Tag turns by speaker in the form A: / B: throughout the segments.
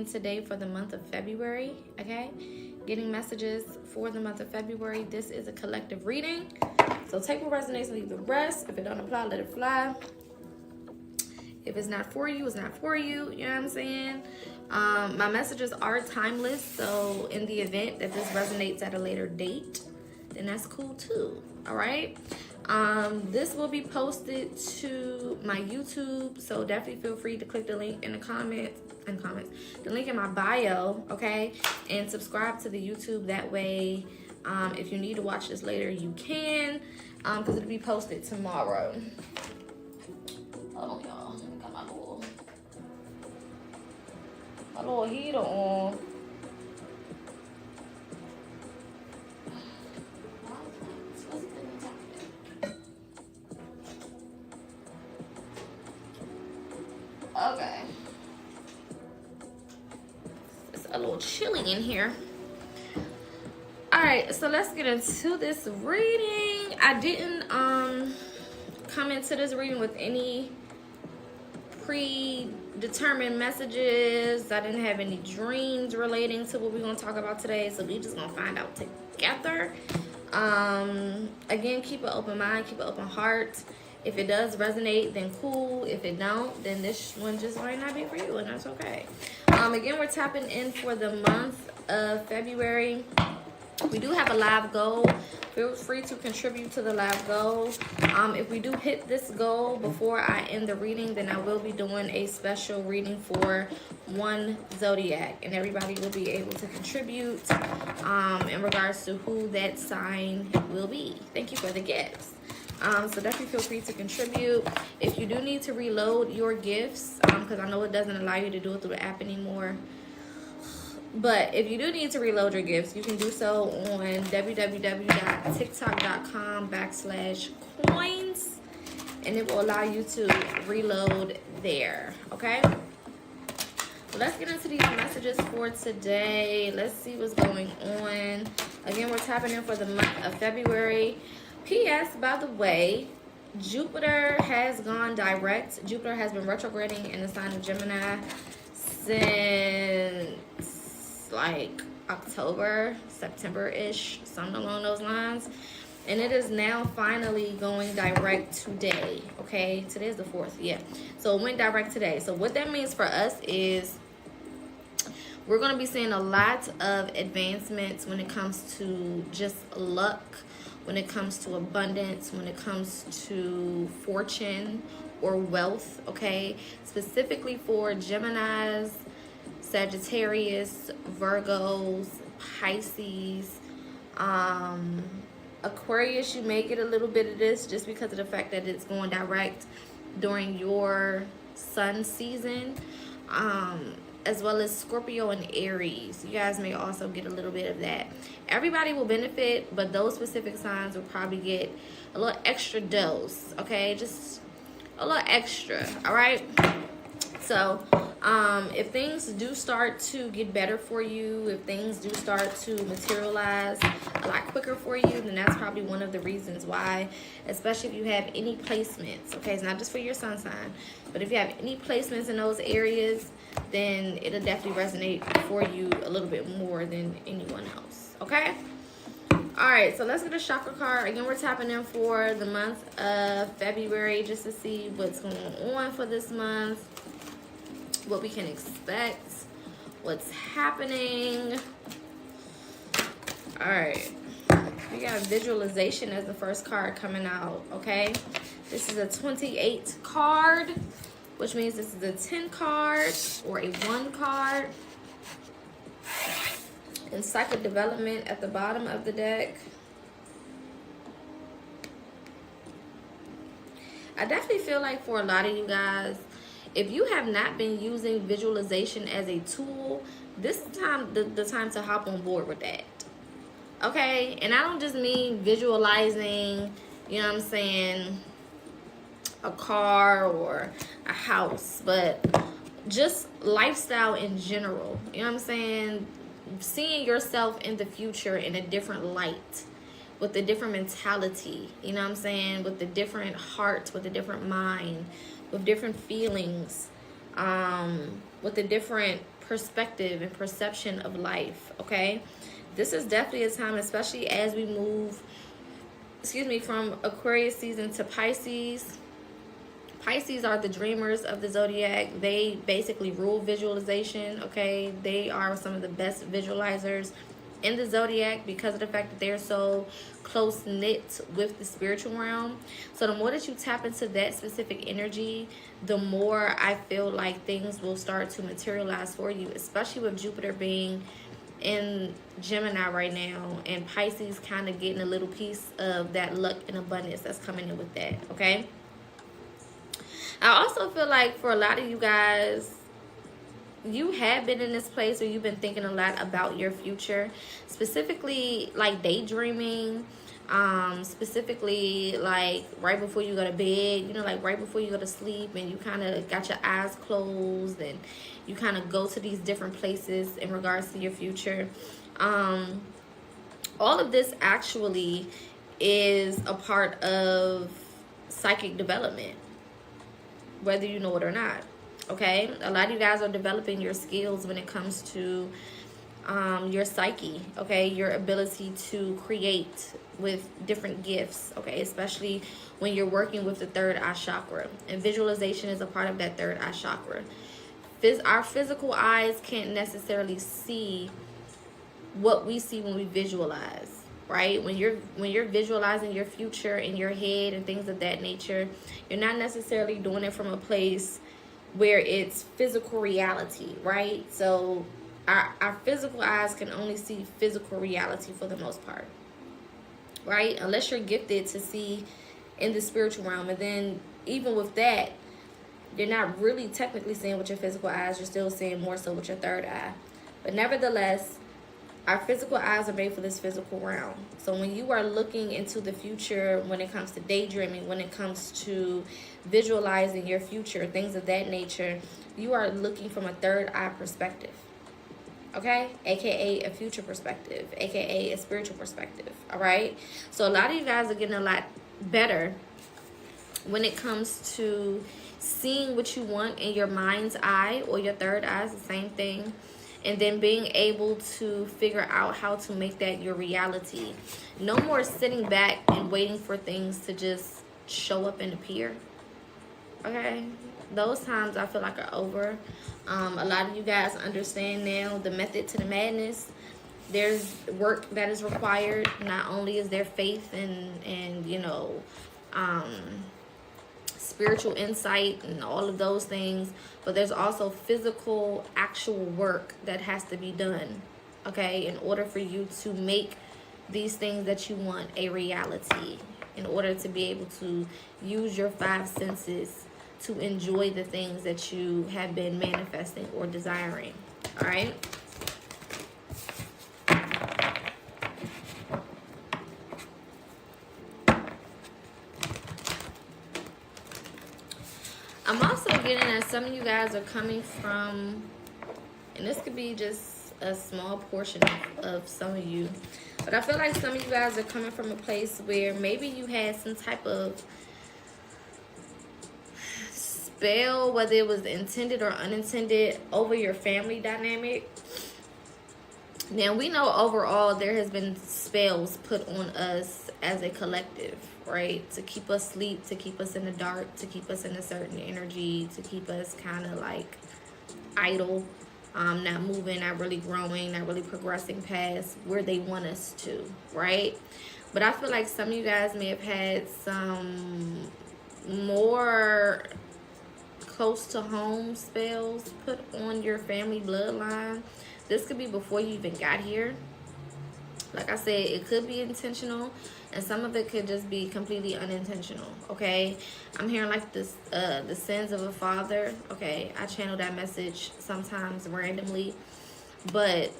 A: in today for the month of February, okay? Getting messages for the month of February. This is a collective reading. So take what resonates and leave the rest. If it don't apply, let it fly. If it's not for you, it's not for you. You know what I'm saying? My messages are timeless. So in the event that this resonates at a later date, then that's cool too. All right? This will be posted to my YouTube. So definitely feel free to click the link in the comments. The link in my bio, okay? And subscribe to the YouTube. That way, if you need to watch this later, you can. Because it'll be posted tomorrow. Hold on, y'all. Let me got my little heater on. Okay. It's a little chilly in here. Alright, so let's get into this reading. I didn't come into this reading with any predetermined messages. I didn't have any dreams relating to what we're going to talk about today, so we're just going to find out together. Again, keep an open mind, keep an open heart. If it does resonate, then cool. If it don't, then this one just might not be for you, and that's okay. Again, we're tapping in for the month of February. We do have a live goal. Feel free to contribute to the live goal. If we do hit this goal before I end the reading, then I will be doing a special reading for one zodiac, and everybody will be able to contribute in regards to who that sign will be. Thank you for the gifts. So definitely feel free to contribute. If you do need to reload your gifts, because I know it doesn't allow you to do it through the app anymore, but if you do need to reload your gifts, you can do so on www.tiktok.com/coins, and it will allow you to reload there, okay? So let's get into these messages for today. Let's see what's going on. Again, we're tapping in for the month of February. P.S. by the way, Jupiter has gone direct. Jupiter has been retrograding in the sign of Gemini since like October, September-ish, something along those lines. And it is now finally going direct today, okay? Today is the 4th, yeah. So it went direct today. So what that means for us is we're going to be seeing a lot of advancements when it comes to just luck, when it comes to abundance, when it comes to fortune or wealth, okay? Specifically for Geminis, Sagittarius, Virgos, Pisces, Aquarius. You may get a little bit of this just because of the fact that it's going direct during your sun season, as well as Scorpio and Aries. You guys may also get a little bit of that. Everybody will benefit, but those specific signs will probably get a little extra dose, okay? Just a little extra, all right? So if things do start to get better for you, if things do start to materialize a lot quicker for you, then that's probably one of the reasons why, especially if you have any placements, okay? It's not just for your sun sign, but if you have any placements in those areas, then it'll definitely resonate for you a little bit more than anyone else, okay? All right, so let's get a chakra card. Again, we're tapping in for the month of February just to see what's going on for this month, what we can expect, what's happening. All right, we got visualization as the first card coming out, okay? This is a 28 card, which means this is a 10 card or a 1 card. And cycle development at the bottom of the deck. I definitely feel like for a lot of you guys, if you have not been using visualization as a tool, this is the time to hop on board with that. Okay? And I don't just mean visualizing, you know what I'm saying, a car or a house, but just lifestyle in general. You know what I'm saying? Seeing yourself in the future in a different light, with a different mentality, you know what I'm saying, with a different heart, with a different mind, with different feelings, with a different perspective and perception of life, okay? This is definitely a time, especially as we move, from Aquarius season to Pisces. Pisces are the dreamers of the zodiac. They basically rule visualization, okay? They are some of the best visualizers in the zodiac because of the fact that they're so close knit with the spiritual realm. So the more that you tap into that specific energy, the more I feel like things will start to materialize for you, especially with Jupiter being in Gemini right now and Pisces kind of getting a little piece of that luck and abundance that's coming in with that, okay? I also feel like for a lot of you guys, you have been in this place where you've been thinking a lot about your future, specifically like daydreaming, specifically like right before you go to bed, you know, like right before you go to sleep, and you kind of got your eyes closed and you kind of go to these different places in regards to your future. All of this actually is a part of psychic development, whether you know it or not. Okay, a lot of you guys are developing your skills when it comes to your psyche, okay, your ability to create with different gifts, okay, especially when you're working with the third eye chakra, and visualization is a part of that third eye chakra. Our physical eyes can't necessarily see what we see when we visualize, right? When you're visualizing your future in your head and things of that nature, you're not necessarily doing it from a place where it's physical reality, right? So our physical eyes can only see physical reality for the most part, right? Unless you're gifted to see in the spiritual realm. And then even with that, you're not really technically seeing with your physical eyes. You're still seeing more so with your third eye. But nevertheless, our physical eyes are made for this physical realm. So when you are looking into the future, when it comes to daydreaming, when it comes to visualizing your future, things of that nature, you are looking from a third eye perspective, okay? AKA a future perspective, AKA a spiritual perspective, all right? So a lot of you guys are getting a lot better when it comes to seeing what you want in your mind's eye, or your third eye is the same thing. And then being able to figure out how to make that your reality. No more sitting back and waiting for things to just show up and appear. Okay? Those times I feel like are over. A lot of you guys understand now the method to the madness. There's work that is required. Not only is there faith and you know, spiritual insight and all of those things, but there's also physical actual work that has to be done, okay, in order for you to make these things that you want a reality, in order to be able to use your five senses to enjoy the things that you have been manifesting or desiring. All right, I'm also getting that some of you guys are coming from, and this could be just a small portion of some of you, but I feel like some of you guys are coming from a place where maybe you had some type of spell, whether it was intended or unintended, over your family dynamic. Now, we know overall there has been spells put on us as a collective, right? To keep us asleep, to keep us in the dark, to keep us in a certain energy, to keep us kind of like idle, not moving, not really growing, not really progressing past where they want us to, right? But I feel like some of you guys may have had some more close to home spells put on your family bloodline. This could be before you even got here. Like I said, it could be intentional, and some of it could just be completely unintentional, okay? I'm hearing like this, the sins of a father, okay? I channel that message sometimes randomly, but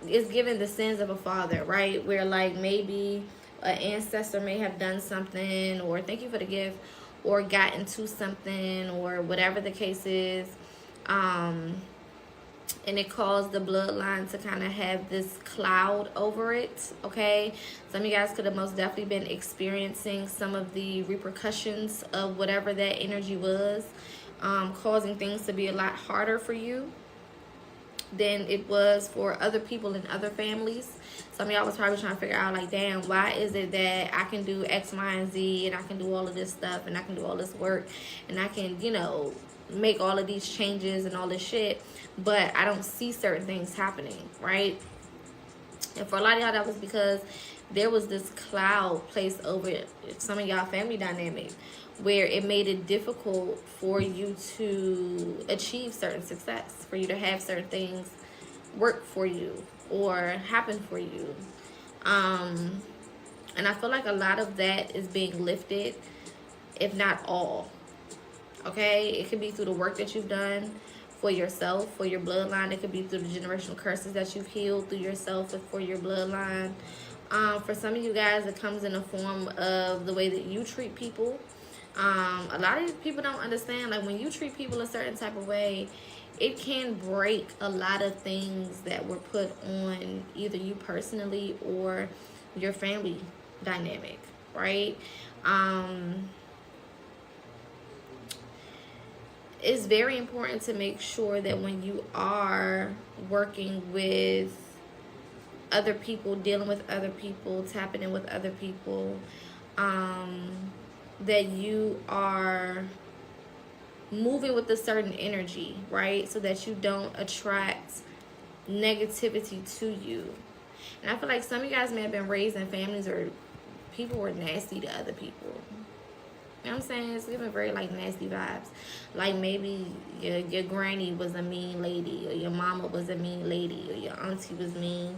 A: it's given the sins of a father, right? Where like maybe an ancestor may have done something, or thank you for the gift, or got into something, or whatever the case is, and it caused the bloodline to kind of have this cloud over it, okay? Some of you guys could have most definitely been experiencing some of the repercussions of whatever that energy was, causing things to be a lot harder for you, than it was for other people in other families. Some of y'all was probably trying to figure out, like, damn, why is it that I can do X, Y, and Z, and I can do all of this stuff, and I can do all this work, and I can, you know, make all of these changes and all this shit, but I don't see certain things happening, right? And for a lot of y'all, that was because there was this cloud placed over some of y'all family dynamic where it made it difficult for you to achieve certain success, for you to have certain things work for you or happen for you. And I feel like a lot of that is being lifted, if not all. Okay? It could be through the work that you've done for yourself, for your bloodline. It could be through the generational curses that you've healed through yourself and for your bloodline. For some of you guys, it comes in the form of the way that you treat people. A lot of people don't understand, like, when you treat people a certain type of way, it can break a lot of things that were put on either you personally or your family dynamic, right? It's very important to make sure that when you are working with other people, dealing with other people, tapping in with other people, that you are moving with a certain energy, right? So that you don't attract negativity to you. And I feel like some of you guys may have been raised in families where people were nasty to other people. You know what I'm saying? It's giving very, like, nasty vibes. Like, maybe your granny was a mean lady, or your mama was a mean lady, or your auntie was mean,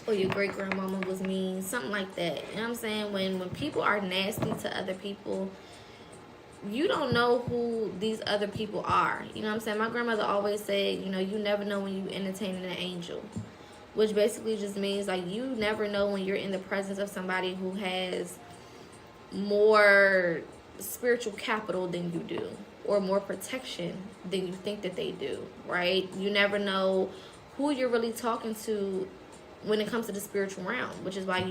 A: or your great-grandmama was mean, something like that. You know what I'm saying? When people are nasty to other people, you don't know who these other people are. You know what I'm saying? My grandmother always said, you know, you never know when you entertaining an angel. Which basically just means, like, you never know when you're in the presence of somebody who has more spiritual capital than you do, or more protection than you think that they do, right? You never know who you're really talking to when it comes to the spiritual realm, which is why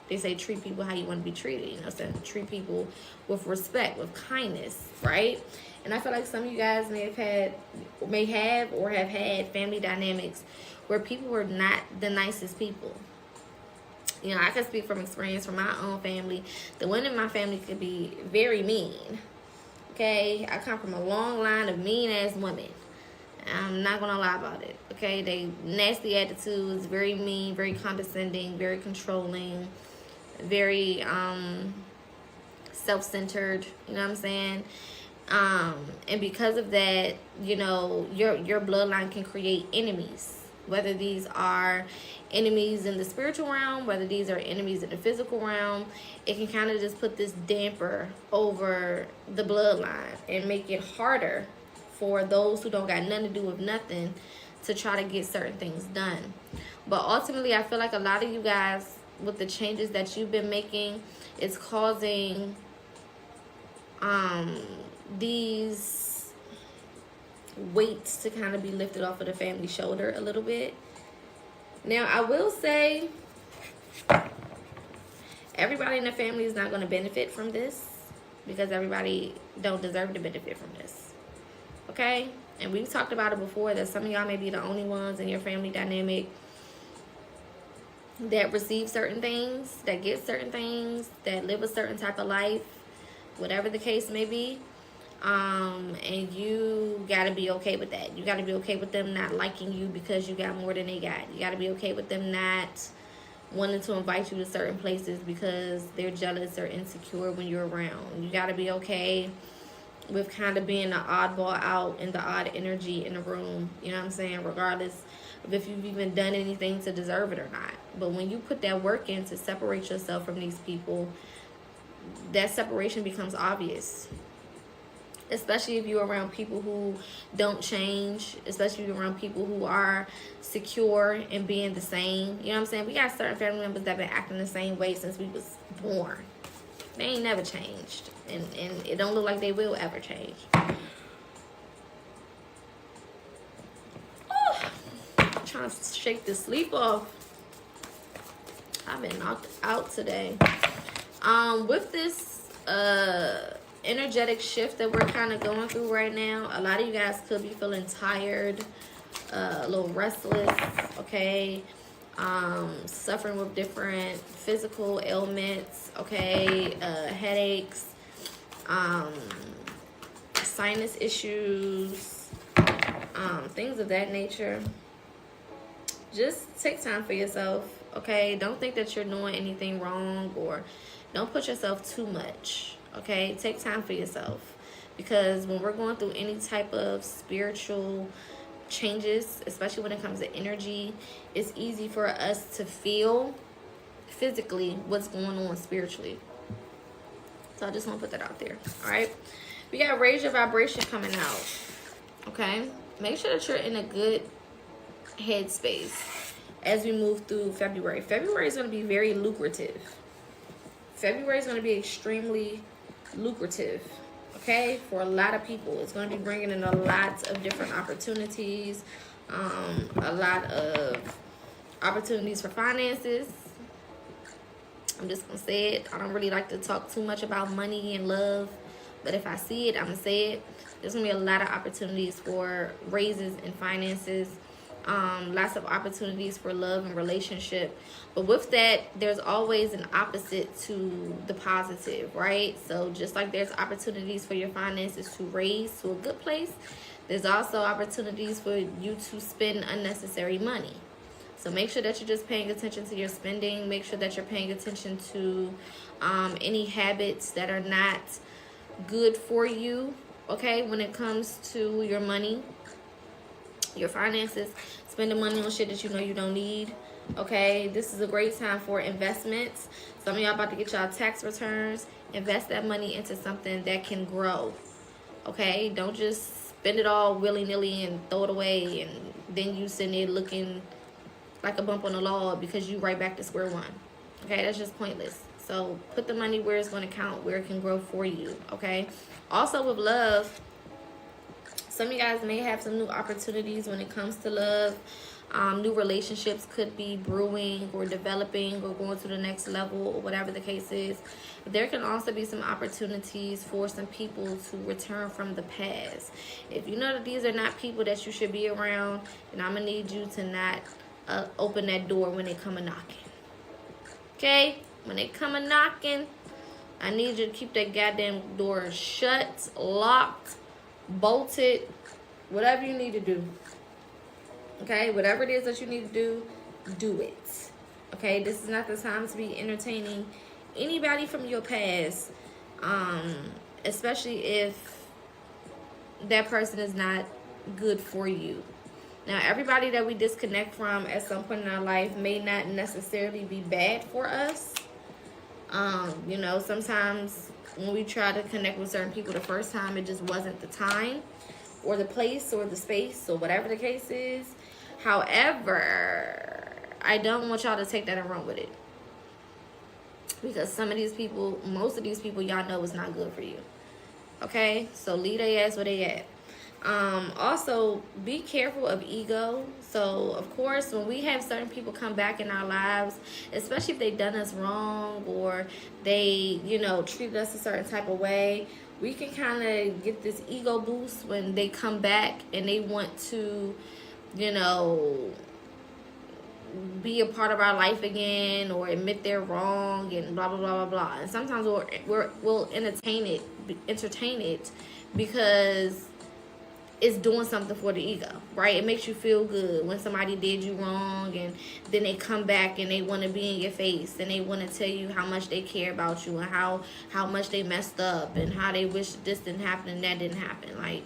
A: they say treat people how you want to be treated. You know, so treat people with respect, with kindness, right? And I feel like some of you guys may have or have had family dynamics where people were not the nicest people. You know, I can speak from experience from my own family. The women in my family could be very mean. Okay? I come from a long line of mean-ass women. I'm not going to lie about it. Okay? They nasty attitudes, very mean, very condescending, very controlling, very self-centered. You know what I'm saying? And because of that, you know, your bloodline can create enemies. Whether these are enemies in the spiritual realm, whether these are enemies in the physical realm, it can kind of just put this damper over the bloodline and make it harder for those who don't got nothing to do with nothing to try to get certain things done. But ultimately, I feel like a lot of you guys, with the changes that you've been making, it's causing these weights to kind of be lifted off of the family shoulder a little bit. Now, I will say everybody in the family is not going to benefit from this, because everybody don't deserve to benefit from this. Okay? And we've talked about it before, that some of y'all may be the only ones in your family dynamic that receive certain things, that get certain things, that live a certain type of life, whatever the case may be. And you gotta be okay with that. You gotta be okay with them not liking you because you got more than they got. You gotta be okay with them not wanting to invite you to certain places because they're jealous or insecure when you're around. You gotta be okay with kind of being the oddball out and the odd energy in the room. You know what I'm saying? Regardless of if you've even done anything to deserve it or not. But when you put that work in to separate yourself from these people, that separation becomes obvious. Especially if you're around people who don't change, especially if you're around people who are secure in being the same. You know what I'm saying? We got certain family members that have been acting the same way since we was born. They ain't never changed. And it don't look like they will ever change. I'm trying to shake the sleep off. I've been knocked out today. With this energetic shift that we're kind of going through right now, a lot of you guys could be feeling tired a little restless, okay? Suffering with different physical ailments, okay? Headaches, sinus issues, things of that nature. Just take time for yourself, okay? Don't think that you're doing anything wrong, or don't put yourself too much, okay? Take time for yourself, because when we're going through any type of spiritual changes, especially when it comes to energy, it's easy for us to feel physically what's going on spiritually. So I just want to put that out there. All right, we got raise your vibration coming out. Okay, make sure that you're in a good headspace as we move through February. February is going to be very lucrative. February is going to be extremely lucrative, okay, for a lot of people. It's going to be bringing in a lot of different opportunities, a lot of opportunities for finances. I'm just going to say it. I don't really like to talk too much about money and love, but if I see it, I'm going to say it. There's going to be a lot of opportunities for raises in finances, lots of opportunities for love and relationship. But with that, there's always an opposite to the positive, right? So just like there's opportunities for your finances to raise to a good place, there's also opportunities for you to spend unnecessary money. So make sure that you're just paying attention to your spending. Make sure that you're paying attention to any habits that are not good for you, okay, when it comes to your money, your finances. Spending money on shit that you know you don't need, okay? This is a great time for investments. Some of y'all about to get y'all tax returns. Invest that money into something that can grow, okay? Don't just spend it all willy-nilly and throw it away, and then you sitting there looking like a bump on the log because you right back to square one, okay? That's just pointless. So put the money where it's going to count, where it can grow for you, okay? Also with love, some of you guys may have some new opportunities when it comes to love. New relationships could be brewing or developing or going to the next level, or whatever the case is. There can also be some opportunities for some people to return from the past. If you know that these are not people that you should be around, then I'm going to need you to not open that door when they come a knocking. Okay? When they come a knocking, I need you to keep that goddamn door shut, locked, bolted, whatever you need to do. Okay? Whatever it is that you need to do, do it. Okay? This is not the time to be entertaining anybody from your past, especially if that person is not good for you. Now, everybody that we disconnect from at some point in our life may not necessarily be bad for us. You know, sometimes when we try to connect with certain people the first time, it just wasn't the time or the place or the space or whatever the case is. However, I don't want y'all to take that and run with it, because some of these people, most of these people, y'all know is not good for you. Okay? So leave their ass where they at. Also, be careful of ego. So of course, when we have certain people come back in our lives, especially if they've done us wrong or they, you know, treated us a certain type of way, we can kind of get this ego boost when they come back and they want to, you know, be a part of our life again, or admit they're wrong and blah blah blah blah blah. And sometimes we'll entertain it because it's doing something for the ego, right? It makes you feel good when somebody did you wrong, and then they come back and they want to be in your face and they want to tell you how much they care about you and how much they messed up and how they wish this didn't happen and that didn't happen. Like,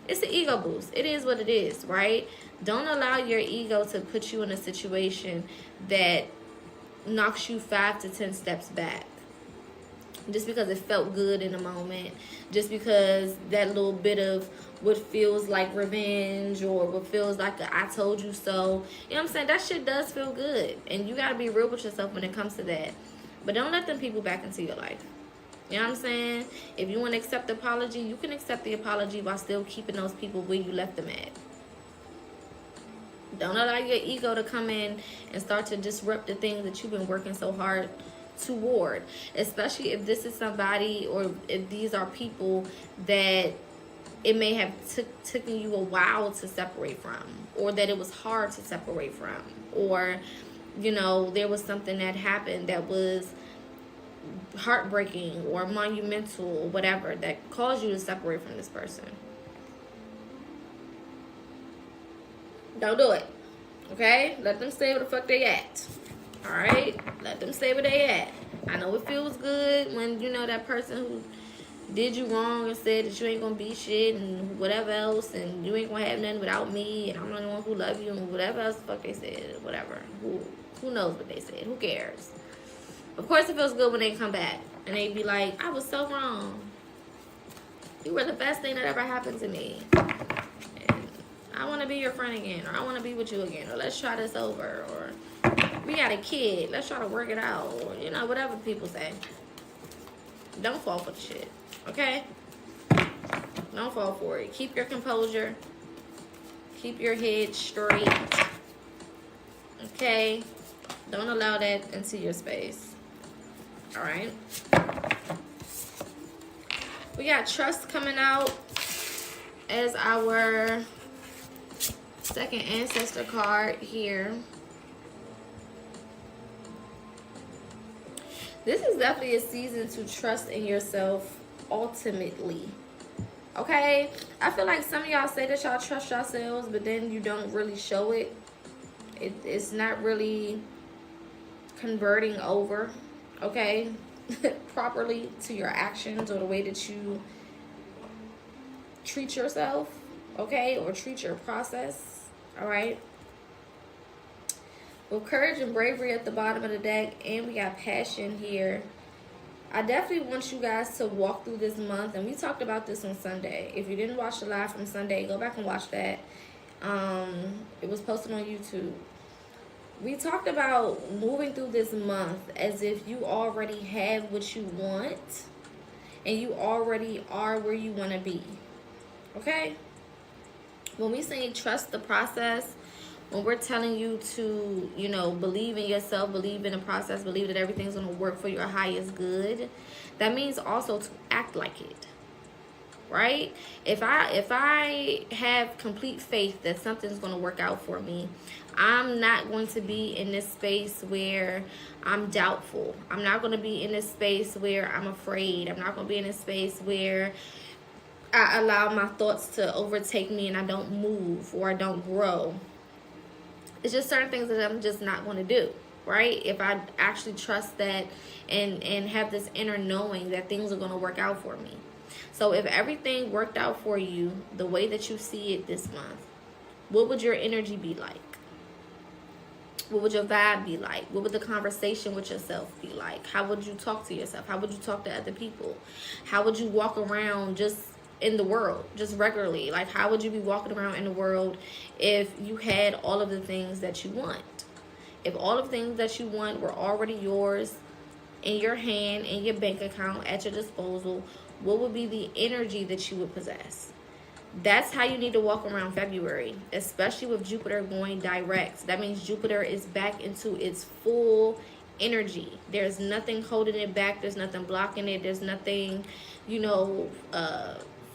A: it's an ego boost. It is what it is, right? Don't allow your ego to put you in a situation that knocks you 5 to 10 steps back. Just because it felt good in the moment, just because that little bit of what feels like revenge or what feels like a I told you so, you know what I'm saying? That shit does feel good, and you got to be real with yourself when it comes to that. But don't let them people back into your life. You know what I'm saying? If you want to accept the apology, you can accept the apology while still keeping those people where you left them at. Don't allow your ego to come in and start to disrupt the things that you've been working so hard toward, especially if this is somebody, or if these are people that it may have taken you a while to separate from, or that it was hard to separate from, or, you know, there was something that happened that was heartbreaking or monumental or whatever that caused you to separate from this person. Don't do it. Okay? Let them stay where the fuck they at. Alright? Let them stay where they at. I know it feels good when, you know, that person who did you wrong and said that you ain't gonna be shit and whatever else, and you ain't gonna have nothing without me, and I'm the only one who love you, and whatever else the fuck they said, whatever. Who knows what they said? Who cares? Of course it feels good when they come back and they be like, I was so wrong. You were the best thing that ever happened to me. And I want to be your friend again, or I want to be with you again, or let's try this over, or we got a kid, let's try to work it out, or, you know, whatever people say. Don't fall for the shit, okay? Don't fall for it. Keep your composure. Keep your head straight, okay? Don't allow that into your space. All right. We got trust coming out as our second ancestor card here. This is definitely a season to trust in yourself ultimately. Okay? I feel like some of y'all say that y'all trust yourselves, but then you don't really show it. It's not really converting over, okay, properly to your actions or the way that you treat yourself, okay, or treat your process. All right. Well, courage and bravery at the bottom of the deck, and we got passion here. I definitely want you guys to walk through this month, and we talked about this on Sunday. If you didn't watch the live from Sunday, go back and watch that. It was posted on YouTube. We talked about moving through this month as if you already have what you want and you already are where you want to be. Okay? When we say trust the process, when we're telling you to, you know, believe in yourself, believe in the process, believe that everything's going to work for your highest good, that means also to act like it. Right? If I have complete faith that something's going to work out for me, I'm not going to be in this space where I'm doubtful. I'm not going to be in this space where I'm afraid. I'm not going to be in this space where I allow my thoughts to overtake me and I don't move or I don't grow. It's just certain things that I'm just not going to do, right? If I actually trust that and have this inner knowing that things are going to work out for me. So if everything worked out for you the way that you see it this month, what would your energy be like? What would your vibe be like? What would the conversation with yourself be like? How would you talk to yourself? How would you talk to other people? How would you walk around just in the world, just regularly? Like, how would you be walking around in the world if you had all of the things that you want? If all of the things that you want were already yours, in your hand, in your bank account, at your disposal, what would be the energy that you would possess? That's how you need to walk around February, especially with Jupiter going direct. That means Jupiter is back into its full energy. There's nothing holding it back. There's nothing blocking it. There's nothing, you know,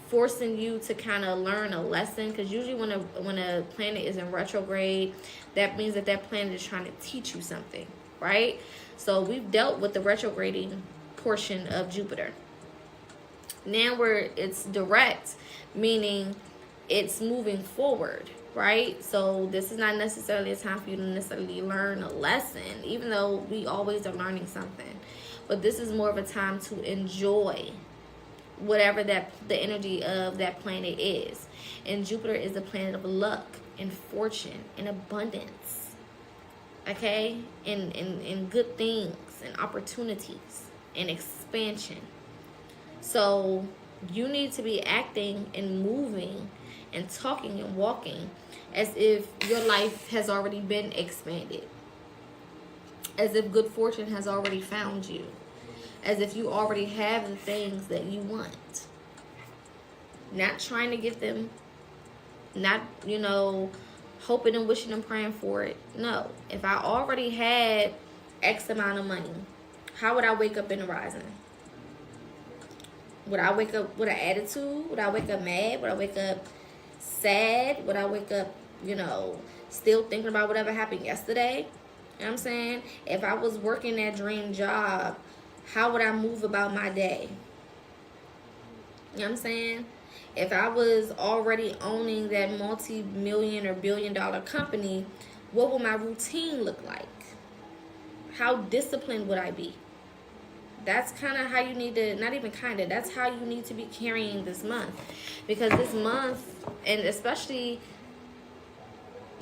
A: forcing you to kind of learn a lesson. Because usually when a planet is in retrograde, that means that planet is trying to teach you something, right? So we've dealt with the retrograding portion of Jupiter. Now it's direct, meaning it's moving forward, right? So this is not necessarily a time for you to necessarily learn a lesson, even though we always are learning something. But this is more of a time to enjoy whatever the energy of that planet is. And Jupiter is the planet of luck and fortune and abundance, okay? And good things and opportunities and expansion. So you need to be acting and moving and talking and walking as if your life has already been expanded. As if good fortune has already found you. As if you already have the things that you want. Not trying to get them. Not, you know, hoping and wishing and praying for it. No. If I already had X amount of money, how would I wake up in the rising? Would I wake up with an attitude? Would I wake up mad? Would I wake up sad? Would I wake up, you know, still thinking about whatever happened yesterday? You know what I'm saying? If I was working that dream job, how would I move about my day? You know what I'm saying? If I was already owning that multi-million or billion-dollar company, what would my routine look like? How disciplined would I be? That's kind of how you need to, not even kind of, that's how you need to be carrying this month. Because this month, and especially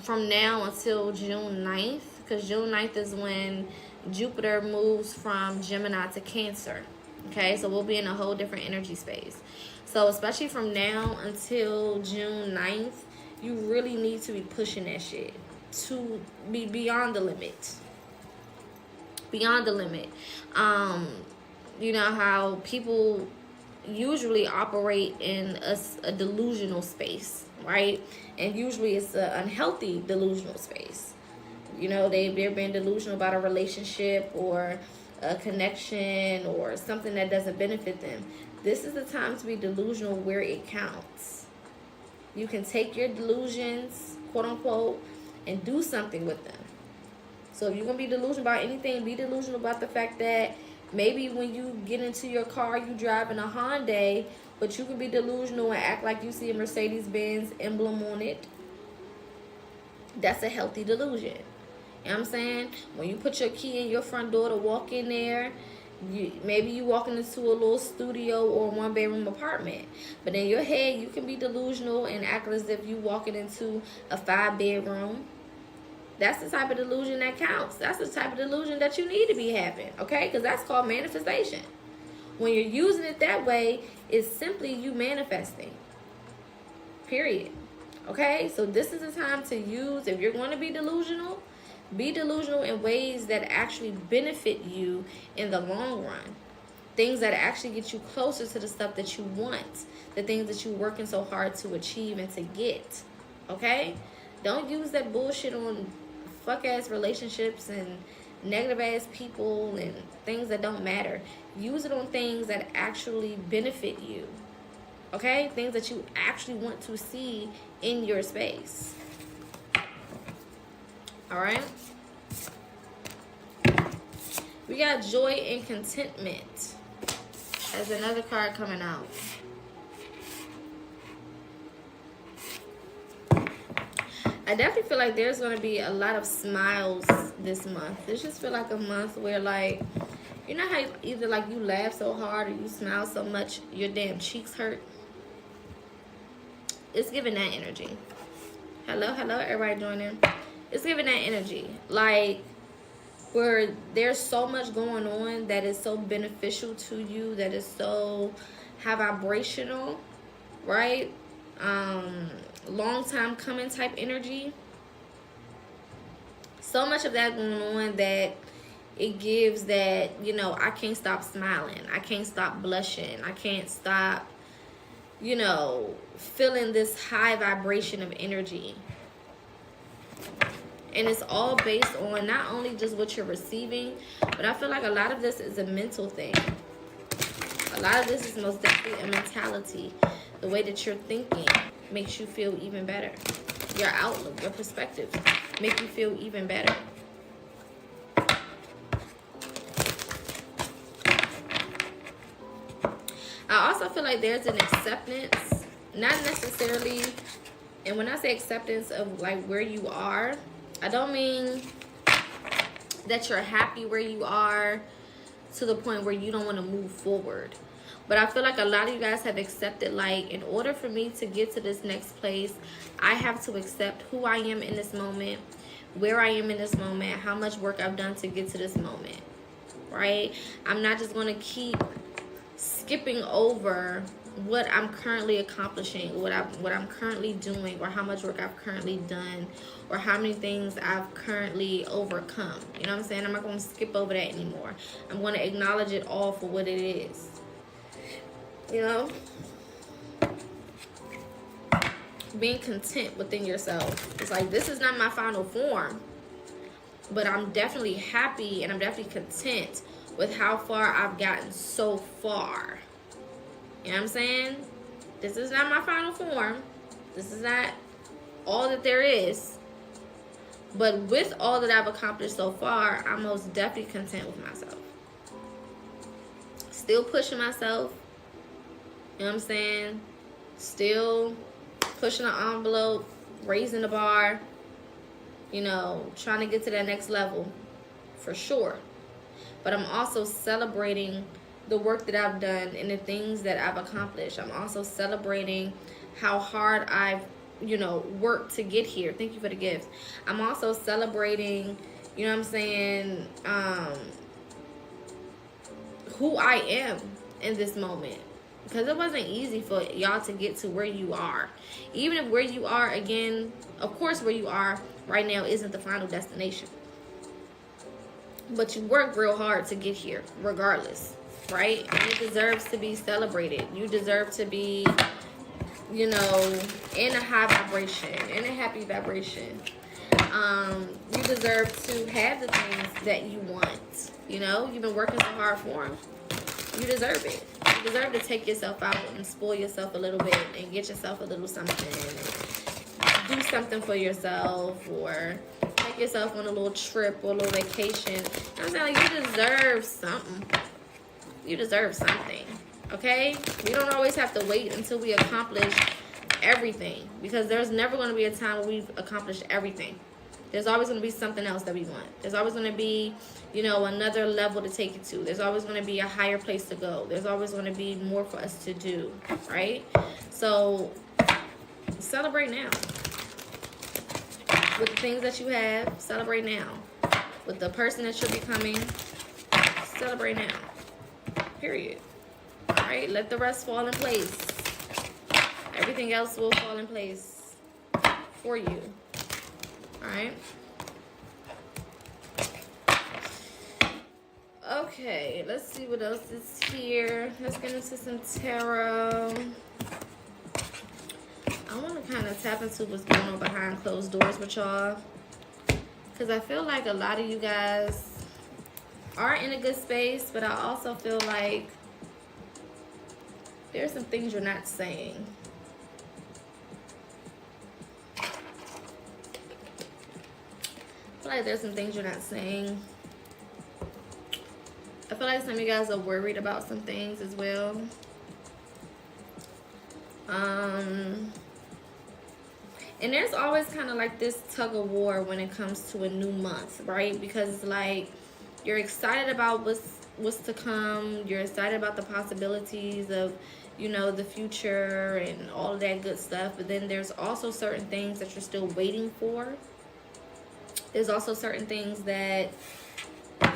A: from now until June 9th, because June 9th is when Jupiter moves from Gemini to Cancer. Okay, so we'll be in a whole different energy space. So especially from now until June 9th, you really need to be pushing that shit to be beyond the limit. Beyond the limit. You know how people usually operate in a delusional space, right? And usually it's an unhealthy delusional space. You know, they've been delusional about a relationship or a connection or something that doesn't benefit them. This is the time to be delusional where it counts. You can take your delusions, quote unquote, and do something with them. So if you're going to be delusional about anything, be delusional about the fact that maybe when you get into your car, you driving a Hyundai, but you can be delusional and act like you see a Mercedes-Benz emblem on it. That's a healthy delusion. You know what I'm saying? When you put your key in your front door to walk in there, maybe you walking into a little studio or one-bedroom apartment. But in your head, you can be delusional and act as if you walking into a 5-bedroom. That's the type of delusion that counts. That's the type of delusion that you need to be having, okay? Because that's called manifestation. When you're using it that way, it's simply you manifesting. Period. Okay? So this is the time to use, if you're going to be delusional in ways that actually benefit you in the long run. Things that actually get you closer to the stuff that you want. The things that you're working so hard to achieve and to get. Okay? Don't use that bullshit on fuck-ass relationships and negative-ass people and things that don't matter. Use it on things that actually benefit you. Okay? Things that you actually want to see in your space. Alright? We got joy and contentment as another card coming out. I definitely feel like there's going to be a lot of smiles this month. This just feel like a month where, like, you know how either like you laugh so hard or you smile so much your damn cheeks hurt? It's giving that energy. Hello, everybody joining. It's giving that energy. Like, where there's so much going on that is so beneficial to you, that is so high vibrational, right? Long time coming type energy. So much of that going on that it gives that, you know, I can't stop smiling. I can't stop blushing. I can't stop, you know, feeling this high vibration of energy. And it's all based on not only just what you're receiving, but I feel like a lot of this is a mental thing. A lot of this is most definitely a mentality. The way that you're thinking makes you feel even better. Your outlook, your perspective make you feel even better. I also feel like there's an acceptance, not necessarily, and when I say acceptance of like where you are, I don't mean that you're happy where you are to the point where you don't want to move forward. But I feel like a lot of you guys have accepted, like, in order for me to get to this next place, I have to accept who I am in this moment, where I am in this moment, how much work I've done to get to this moment, right? I'm not just going to keep skipping over what I'm currently accomplishing, what I'm currently doing, or how much work I've currently done, or how many things I've currently overcome. You know what I'm saying? I'm not going to skip over that anymore. I'm going to acknowledge it all for what it is. You know? Being content within yourself. It's like, this is not my final form, but I'm definitely happy and I'm definitely content with how far I've gotten so far. You know what I'm saying? This is not my final form. This is not all that there is. But with all that I've accomplished so far, I'm most definitely content with myself. Still pushing myself. You know what I'm saying? Still pushing the envelope, raising the bar. You know, trying to get to that next level. For sure. But I'm also celebrating the work that I've done and the things that I've accomplished. I'm also celebrating how hard I've, you know, worked to get here. Thank you for the gifts. I'm also celebrating, you know what I'm saying, who I am in this moment. Because it wasn't easy for y'all to get to where you are. Even if where you are, again, of course where you are right now isn't the final destination. But you worked real hard to get here, regardless, right? And it deserves to be celebrated. You deserve to be, you know, in a high vibration, in a happy vibration. You deserve to have the things that you want. You know, you've been working so hard for them. You deserve it. You deserve to take yourself out and spoil yourself a little bit and get yourself a little something and do something for yourself, or take yourself on a little trip or a little vacation. You know what I'm saying? Like, you deserve something. You deserve something. Okay? We don't always have to wait until we accomplish everything, because there's never going to be a time where we've accomplished everything. There's always going to be something else that we want. There's always going to be, you know, another level to take you to. There's always going to be a higher place to go. There's always going to be more for us to do, right? So celebrate now. With the things that you have, celebrate now. With the person that you're becoming, celebrate now. Period. All right? Let the rest fall in place. Everything else will fall in place for you. All right? Okay, let's see what else is here. Let's get into some tarot. I want to kind of tap into what's going on behind closed doors with y'all, because I feel like a lot of you guys are in a good space, but I also feel like there's some things you're not saying. I feel like there's some things you're not saying. I feel like some of you guys are worried about some things as well. And there's always kind of like this tug of war when it comes to a new month, right? Because it's like you're excited about what's to come. You're excited about the possibilities of, you know, the future and all of that good stuff. But then there's also certain things that you're still waiting for. There's also certain things that,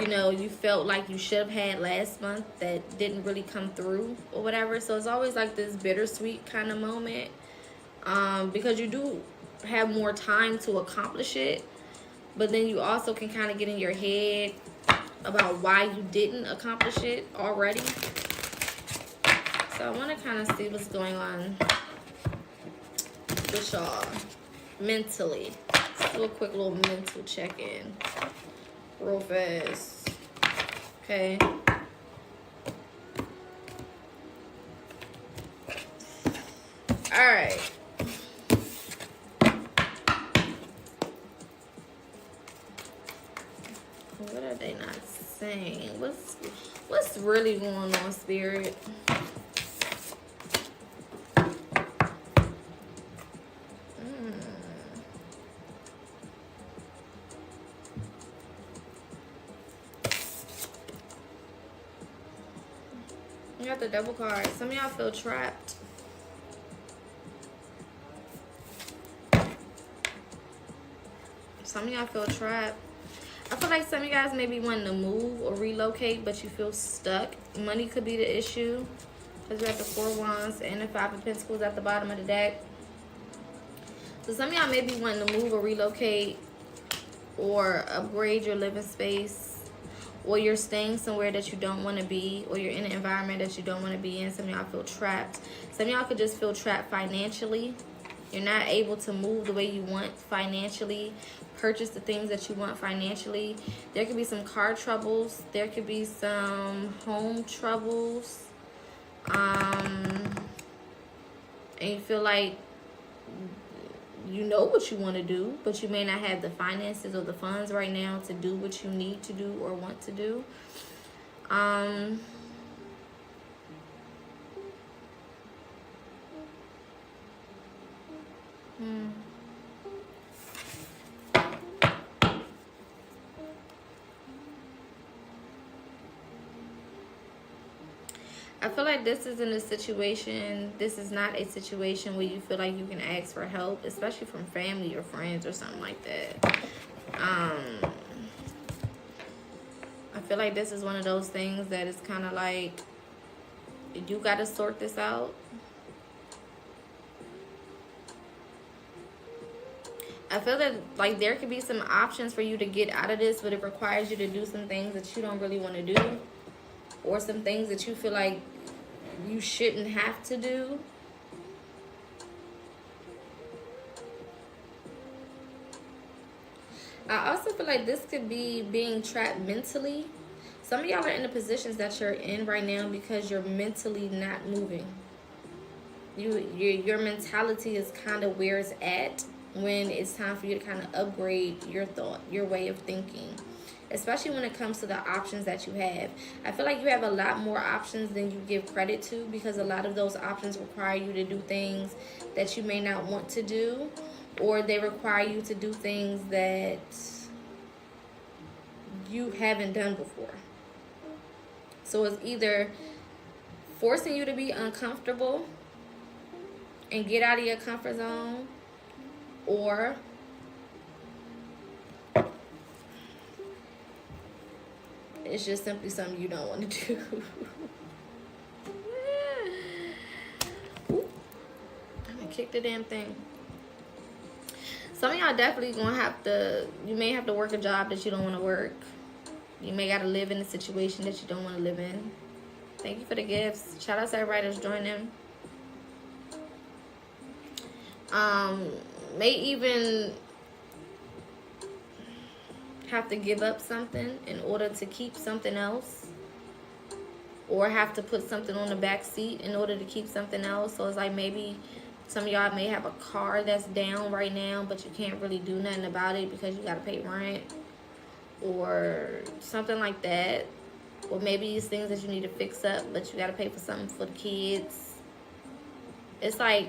A: you know, you felt like you should have had last month that didn't really come through or whatever. So it's always like this bittersweet kind of moment, because you do have more time to accomplish it, but then you also can kind of get in your head about why you didn't accomplish it already. So I want to kind of see what's going on with y'all mentally. Let's do a quick little mental check-in real fast. Okay. All right. What are they not saying? What's really going on, Spirit? You got the Devil card. Some of y'all feel trapped. Some of y'all feel trapped. I feel like some of you guys may be wanting to move or relocate, but you feel stuck. Money could be the issue, because you have the 4 of Wands and the 5 of Pentacles at the bottom of the deck. So some of y'all may be wanting to move or relocate or upgrade your living space, or you're staying somewhere that you don't want to be, or you're in an environment that you don't want to be in. Some of y'all feel trapped. Some of y'all could just feel trapped financially. You're not able to move the way you want financially, purchase the things that you want financially. There could be some car troubles. There could be some home troubles. and you feel like you know what you want to do, but you may not have the finances or the funds right now to do what you need to do or want to do. I feel like this is not a situation where you feel like you can ask for help, especially from family or friends or something like that. I feel like this is one of those things that is kind of like, you got to sort this out. I feel that like there could be some options for you to get out of this, but it requires you to do some things that you don't really want to do, or some things that you feel like you shouldn't have to do. I also feel like this could be being trapped mentally. Some of y'all are in the positions that you're in right now because you're mentally not moving. Your mentality is kind of where it's at when it's time for you to kind of upgrade your thought, your way of thinking, especially when it comes to the options that you have. I feel like you have a lot more options than you give credit to, because a lot of those options require you to do things that you may not want to do, or they require you to do things that you haven't done before. So it's either forcing you to be uncomfortable and get out of your comfort zone, or it's just simply something you don't want to do. I'm gonna kick the damn thing. Some of y'all definitely gonna have to, you may have to work a job that you don't want to work. You may gotta live in a situation that you don't want to live in. Thank you for the gifts. Shout out to everybody that's joining. May even have to give up something in order to keep something else, or have to put something on the back seat in order to keep something else. So it's like maybe some of y'all may have a car that's down right now, but you can't really do nothing about it because you got to pay rent or something like that. Or maybe it's things that you need to fix up, but you got to pay for something for the kids. It's like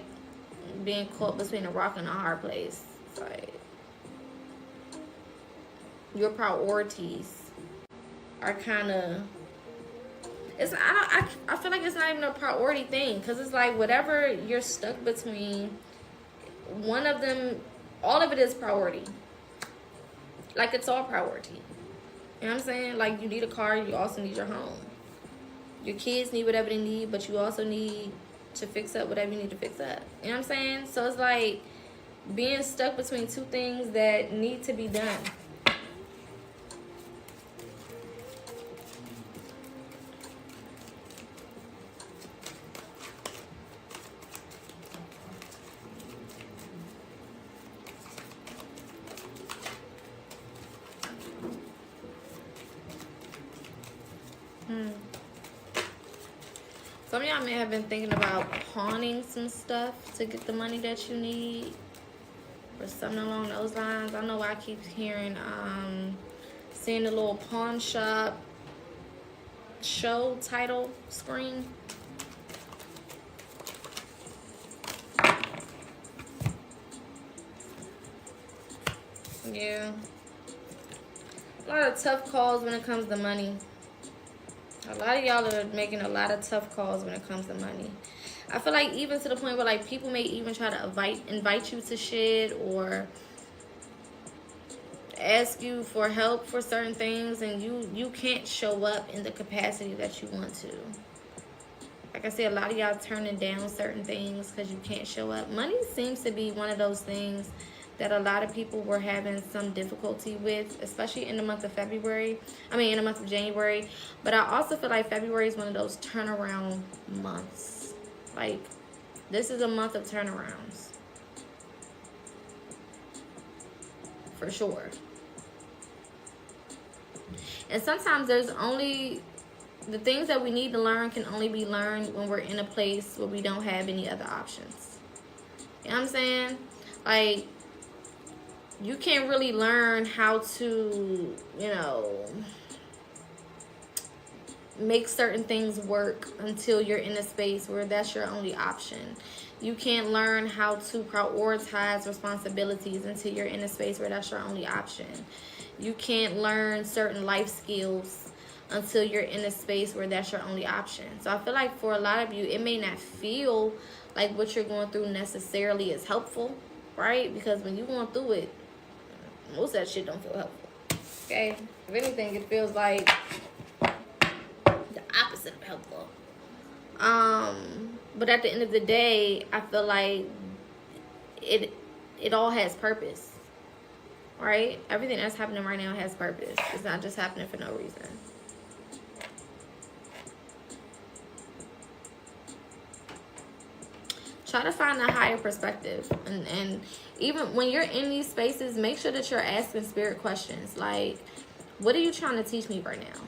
A: being caught between a rock and a hard place. It's like your priorities are kind of, I feel like it's not even a priority thing, because it's like whatever you're stuck between, one of them, all of it is priority. Like it's all priority. You know what I'm saying? Like you need a car, you also need your home. Your kids need whatever they need, but you also need to fix up whatever you need to fix up. You know what I'm saying? So it's like being stuck between two things that need to be done. Some of y'all may have been thinking about pawning some stuff to get the money that you need, or something along those lines. I know I keep hearing, seeing the little pawn shop show title screen. Yeah. A lot of tough calls when it comes to money. A lot of y'all are making a lot of tough calls when it comes to money. I feel like even to the point where like people may even try to invite you to shit, or ask you for help for certain things, and you can't show up in the capacity that you want to. Like I said, a lot of y'all turning down certain things because you can't show up. Money seems to be one of those things that a lot of people were having some difficulty with, especially in the month of February. I mean, in the month of January. But I also feel like February is one of those turnaround months. Like, this is a month of turnarounds. For sure. And sometimes there's only, the things that we need to learn can only be learned when we're in a place where we don't have any other options. You know what I'm saying? Like, you can't really learn how to, you know, make certain things work until you're in a space where that's your only option. You can't learn how to prioritize responsibilities until you're in a space where that's your only option. You can't learn certain life skills until you're in a space where that's your only option. So I feel like for a lot of you, it may not feel like what you're going through necessarily is helpful, right? Because when you're going through it, most of that shit don't feel helpful. Okay? If anything, it feels like the opposite of helpful. But at the end of the day, I feel like it all has purpose. Right? Everything that's happening right now has purpose. It's not just happening for no reason. Try to find a higher perspective. And even when you're in these spaces, make sure that you're asking spirit questions. Like, what are you trying to teach me right now?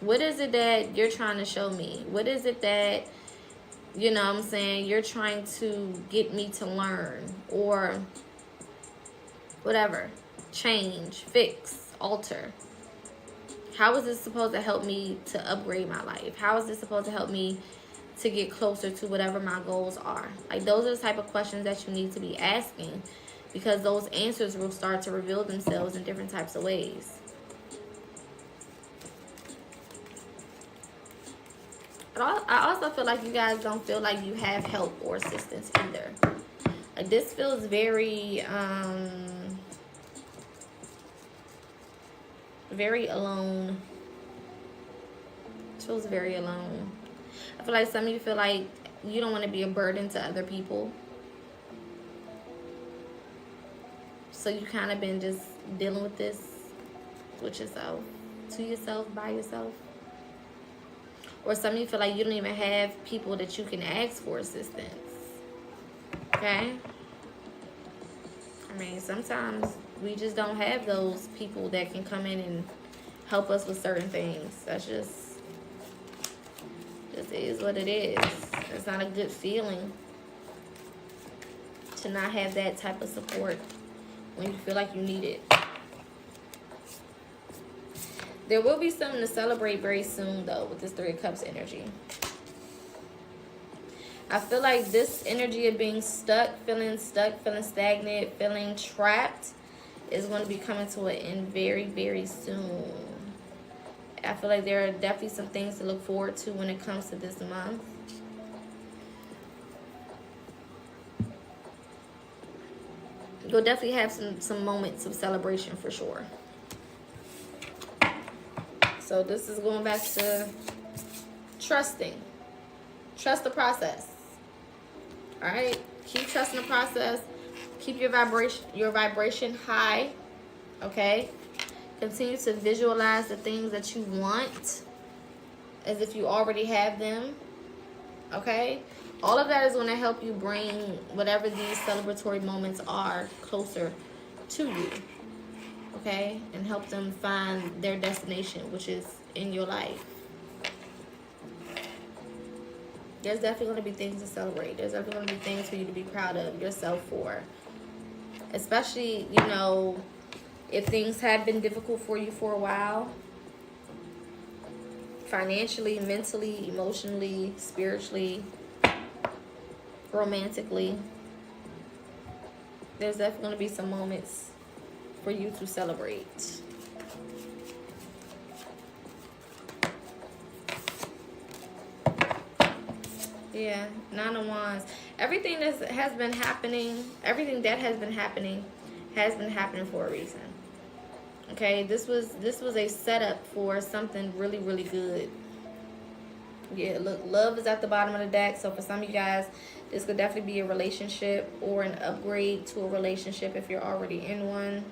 A: What is it that you're trying to show me? What is it that, you know what I'm saying, you're trying to get me to learn? Or whatever. Change, fix, alter. How is this supposed to help me to upgrade my life? How is this supposed to help me to get closer to whatever my goals are? Like, those are the type of questions that you need to be asking, because those answers will start to reveal themselves in different types of ways. But I also feel like you guys don't feel like you have help or assistance either. Like, this feels very very alone. It feels very alone. I feel like some of you feel like you don't want to be a burden to other people. So you kind of been just dealing with this with yourself, to yourself, by yourself. Or some of you feel like you don't even have people that you can ask for assistance. Okay? I mean, sometimes we just don't have those people that can come in and help us with certain things. That's just is what it is. It's not a good feeling to not have that type of support when you feel like you need it. There will be something to celebrate very soon, though, with this Three of Cups energy. I feel like this energy of being stuck, feeling stagnant, feeling trapped is going to be coming to an end very, very soon. I feel like there are definitely some things to look forward to when it comes to this month. You'll definitely have some moments of celebration for sure. So this is going back to trusting. Trust the process. All right? Keep trusting the process. Keep your vibration high. Okay? Continue to visualize the things that you want as if you already have them. Okay? All of that is going to help you bring whatever these celebratory moments are closer to you. Okay? And help them find their destination, which is in your life. There's definitely going to be things to celebrate. There's definitely going to be things for you to be proud of yourself for. Especially, you know, if things have been difficult for you for a while. Financially, mentally, emotionally, spiritually, romantically. There's definitely going to be some moments for you to celebrate. Yeah, 9 of Wands. Everything that has been happening has been happening for a reason. Okay, this was a setup for something really, really good. Yeah, look, love is at the bottom of the deck. So for some of you guys, this could definitely be a relationship or an upgrade to a relationship if you're already in one.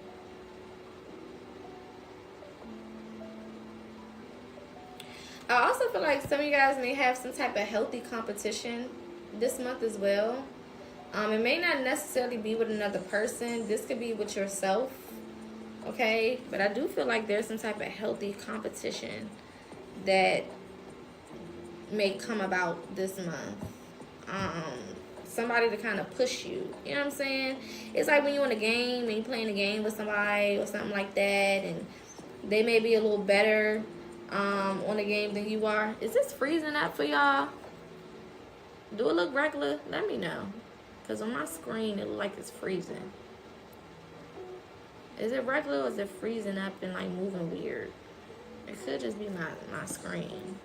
A: I also feel like some of you guys may have some type of healthy competition this month as well. It may not necessarily be with another person. This could be with yourself. Okay? But I do feel like there's some type of healthy competition that may come about this month. somebody to kind of push you. You know what I'm saying? It's like when you're in a game and you're playing a game with somebody or something like that, and they may be a little better on the game than you are. Is this freezing up for y'all? Do it look regular? Let me know. Because on my screen, it looks like it's freezing. Is it regular or is it freezing up and like moving weird? It could just be my screen.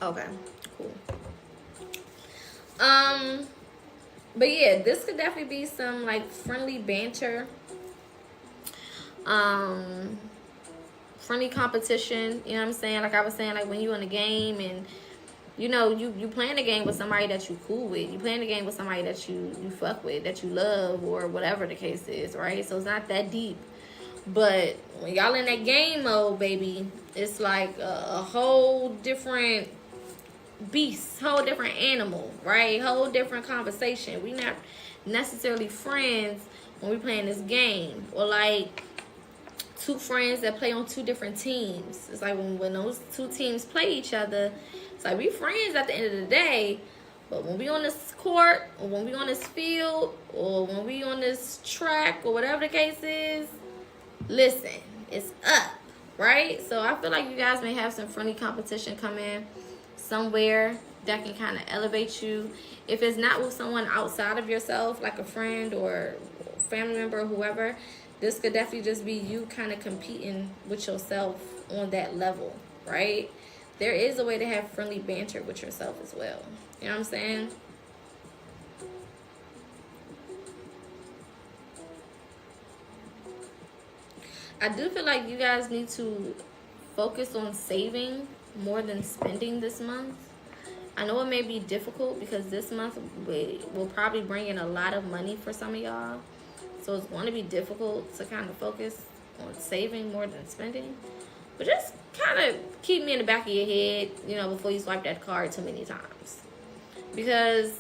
A: Okay, cool. But yeah, this could definitely be some like friendly banter. Friendly competition, you know what I'm saying? Like I was saying, like when you in a game and you know, you playing a game with somebody that you cool with. You playing a game with somebody that you fuck with, that you love, or whatever the case is, right? So it's not that deep. But when y'all in that game mode, baby, it's like a whole different beast, whole different animal, right? Whole different conversation. We not necessarily friends when we playing this game. Or like two friends that play on two different teams. It's like when those two teams play each other, it's like we friends at the end of the day, but when we on this court, or when we on this field, or when we on this track, or whatever the case is, listen, it's up, right? So I feel like you guys may have some friendly competition come in somewhere that can kind of elevate you. If it's not with someone outside of yourself, like a friend or family member or whoever, this could definitely just be you kind of competing with yourself on that level, right? There is a way to have friendly banter with yourself as well. You know what I'm saying? I do feel like you guys need to focus on saving more than spending this month. I know it may be difficult because this month will probably bring in a lot of money for some of y'all. So it's going to be difficult to kind of focus on saving more than spending. But just kind of keep me in the back of your head, you know, before you swipe that card too many times. Because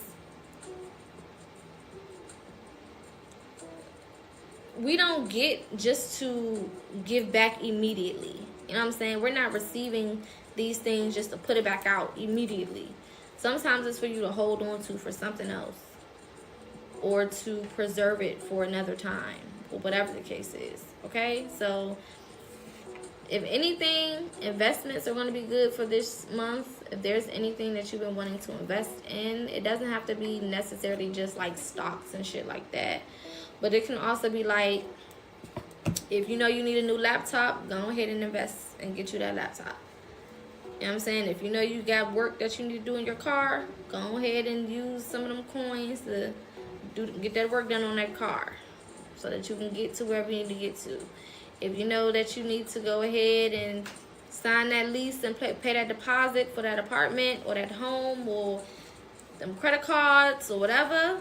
A: we don't get just to give back immediately. You know what I'm saying? We're not receiving these things just to put it back out immediately. Sometimes it's for you to hold on to for something else, or to preserve it for another time, or whatever the case is. Okay? So if anything, investments are going to be good for this month. If there's anything that you've been wanting to invest in, it doesn't have to be necessarily just like stocks and shit like that. But it can also be like, if you know you need a new laptop, go ahead and invest and get you that laptop. You know what I'm saying? If you know you got work that you need to do in your car, go ahead and use some of them coins to get that work done on that car so that you can get to wherever you need to get to. If you know that you need to go ahead and sign that lease and pay that deposit for that apartment or that home or them credit cards or whatever,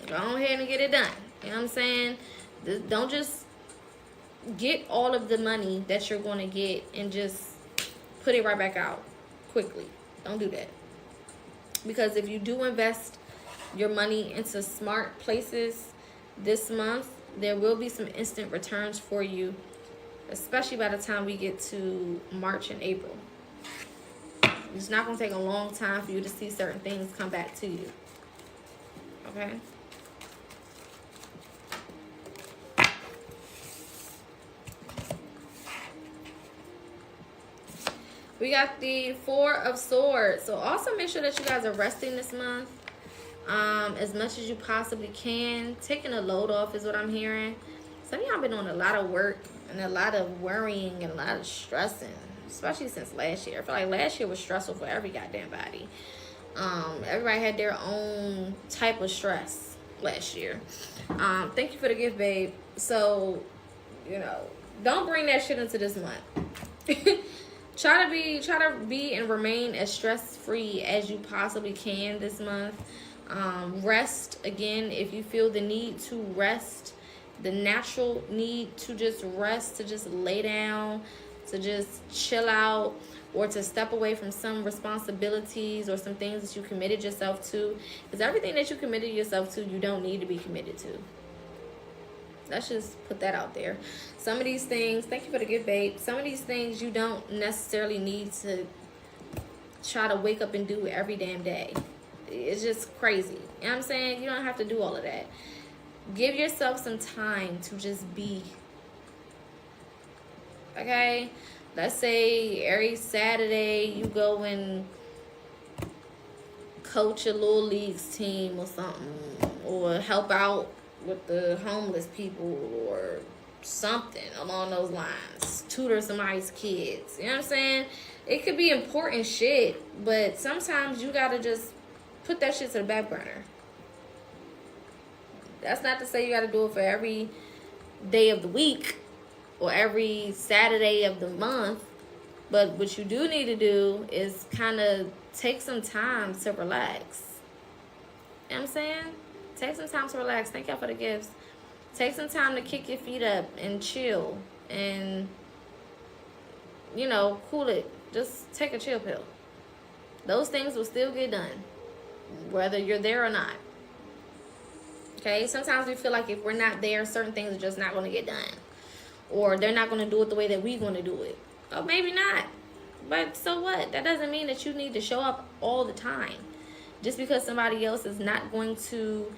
A: go ahead and get it done. You know what I'm saying? Don't just get all of the money that you're going to get and just put it right back out quickly. Don't do that. Because if you do invest your money into smart places this month, there will be some instant returns for you, especially by the time we get to March and April. It's not going to take a long time for you to see certain things come back to you. Okay? We got the Four of Swords. So also make sure that you guys are resting this month. As much as you possibly can. Taking a load off is what I'm hearing. Some of y'all been doing a lot of work and a lot of worrying and a lot of stressing, especially since last year. I feel like last year was stressful for every goddamn body. Everybody had their own type of stress last year. Thank you for the gift, babe. So, you know, don't bring that shit into this month. Try to be and remain as stress-free as you possibly can this month. Rest, again, if you feel the need to rest, the natural need to just rest, to just lay down, to just chill out, or to step away from some responsibilities or some things that you committed yourself to. Because everything that you committed yourself to, you don't need to be committed to. Let's just put that out there. Some of these things, thank you for the gift, babe. Some of these things you don't necessarily need to try to wake up and do every damn day. It's just crazy. You know what I'm saying? You don't have to do all of that. Give yourself some time to just be. Okay? Let's say every Saturday you go and coach a little leagues team or something, or help out with the homeless people or something along those lines. Tutor somebody's kids. You know what I'm saying? It could be important shit, but sometimes you gotta just put that shit to the back burner. That's not to say you gotta do it for every day of the week or every Saturday of the month, but what you do need to do is kind of take some time to relax. You know what I'm saying? Take some time to relax. Thank y'all for the gifts. Take some time to kick your feet up and chill and, you know, cool it. Just take a chill pill. Those things will still get done, whether you're there or not. Okay? Sometimes we feel like if we're not there, certain things are just not going to get done. Or they're not going to do it the way that we're going to do it. Or maybe not. But so what? That doesn't mean that you need to show up all the time. Just because somebody else is not going to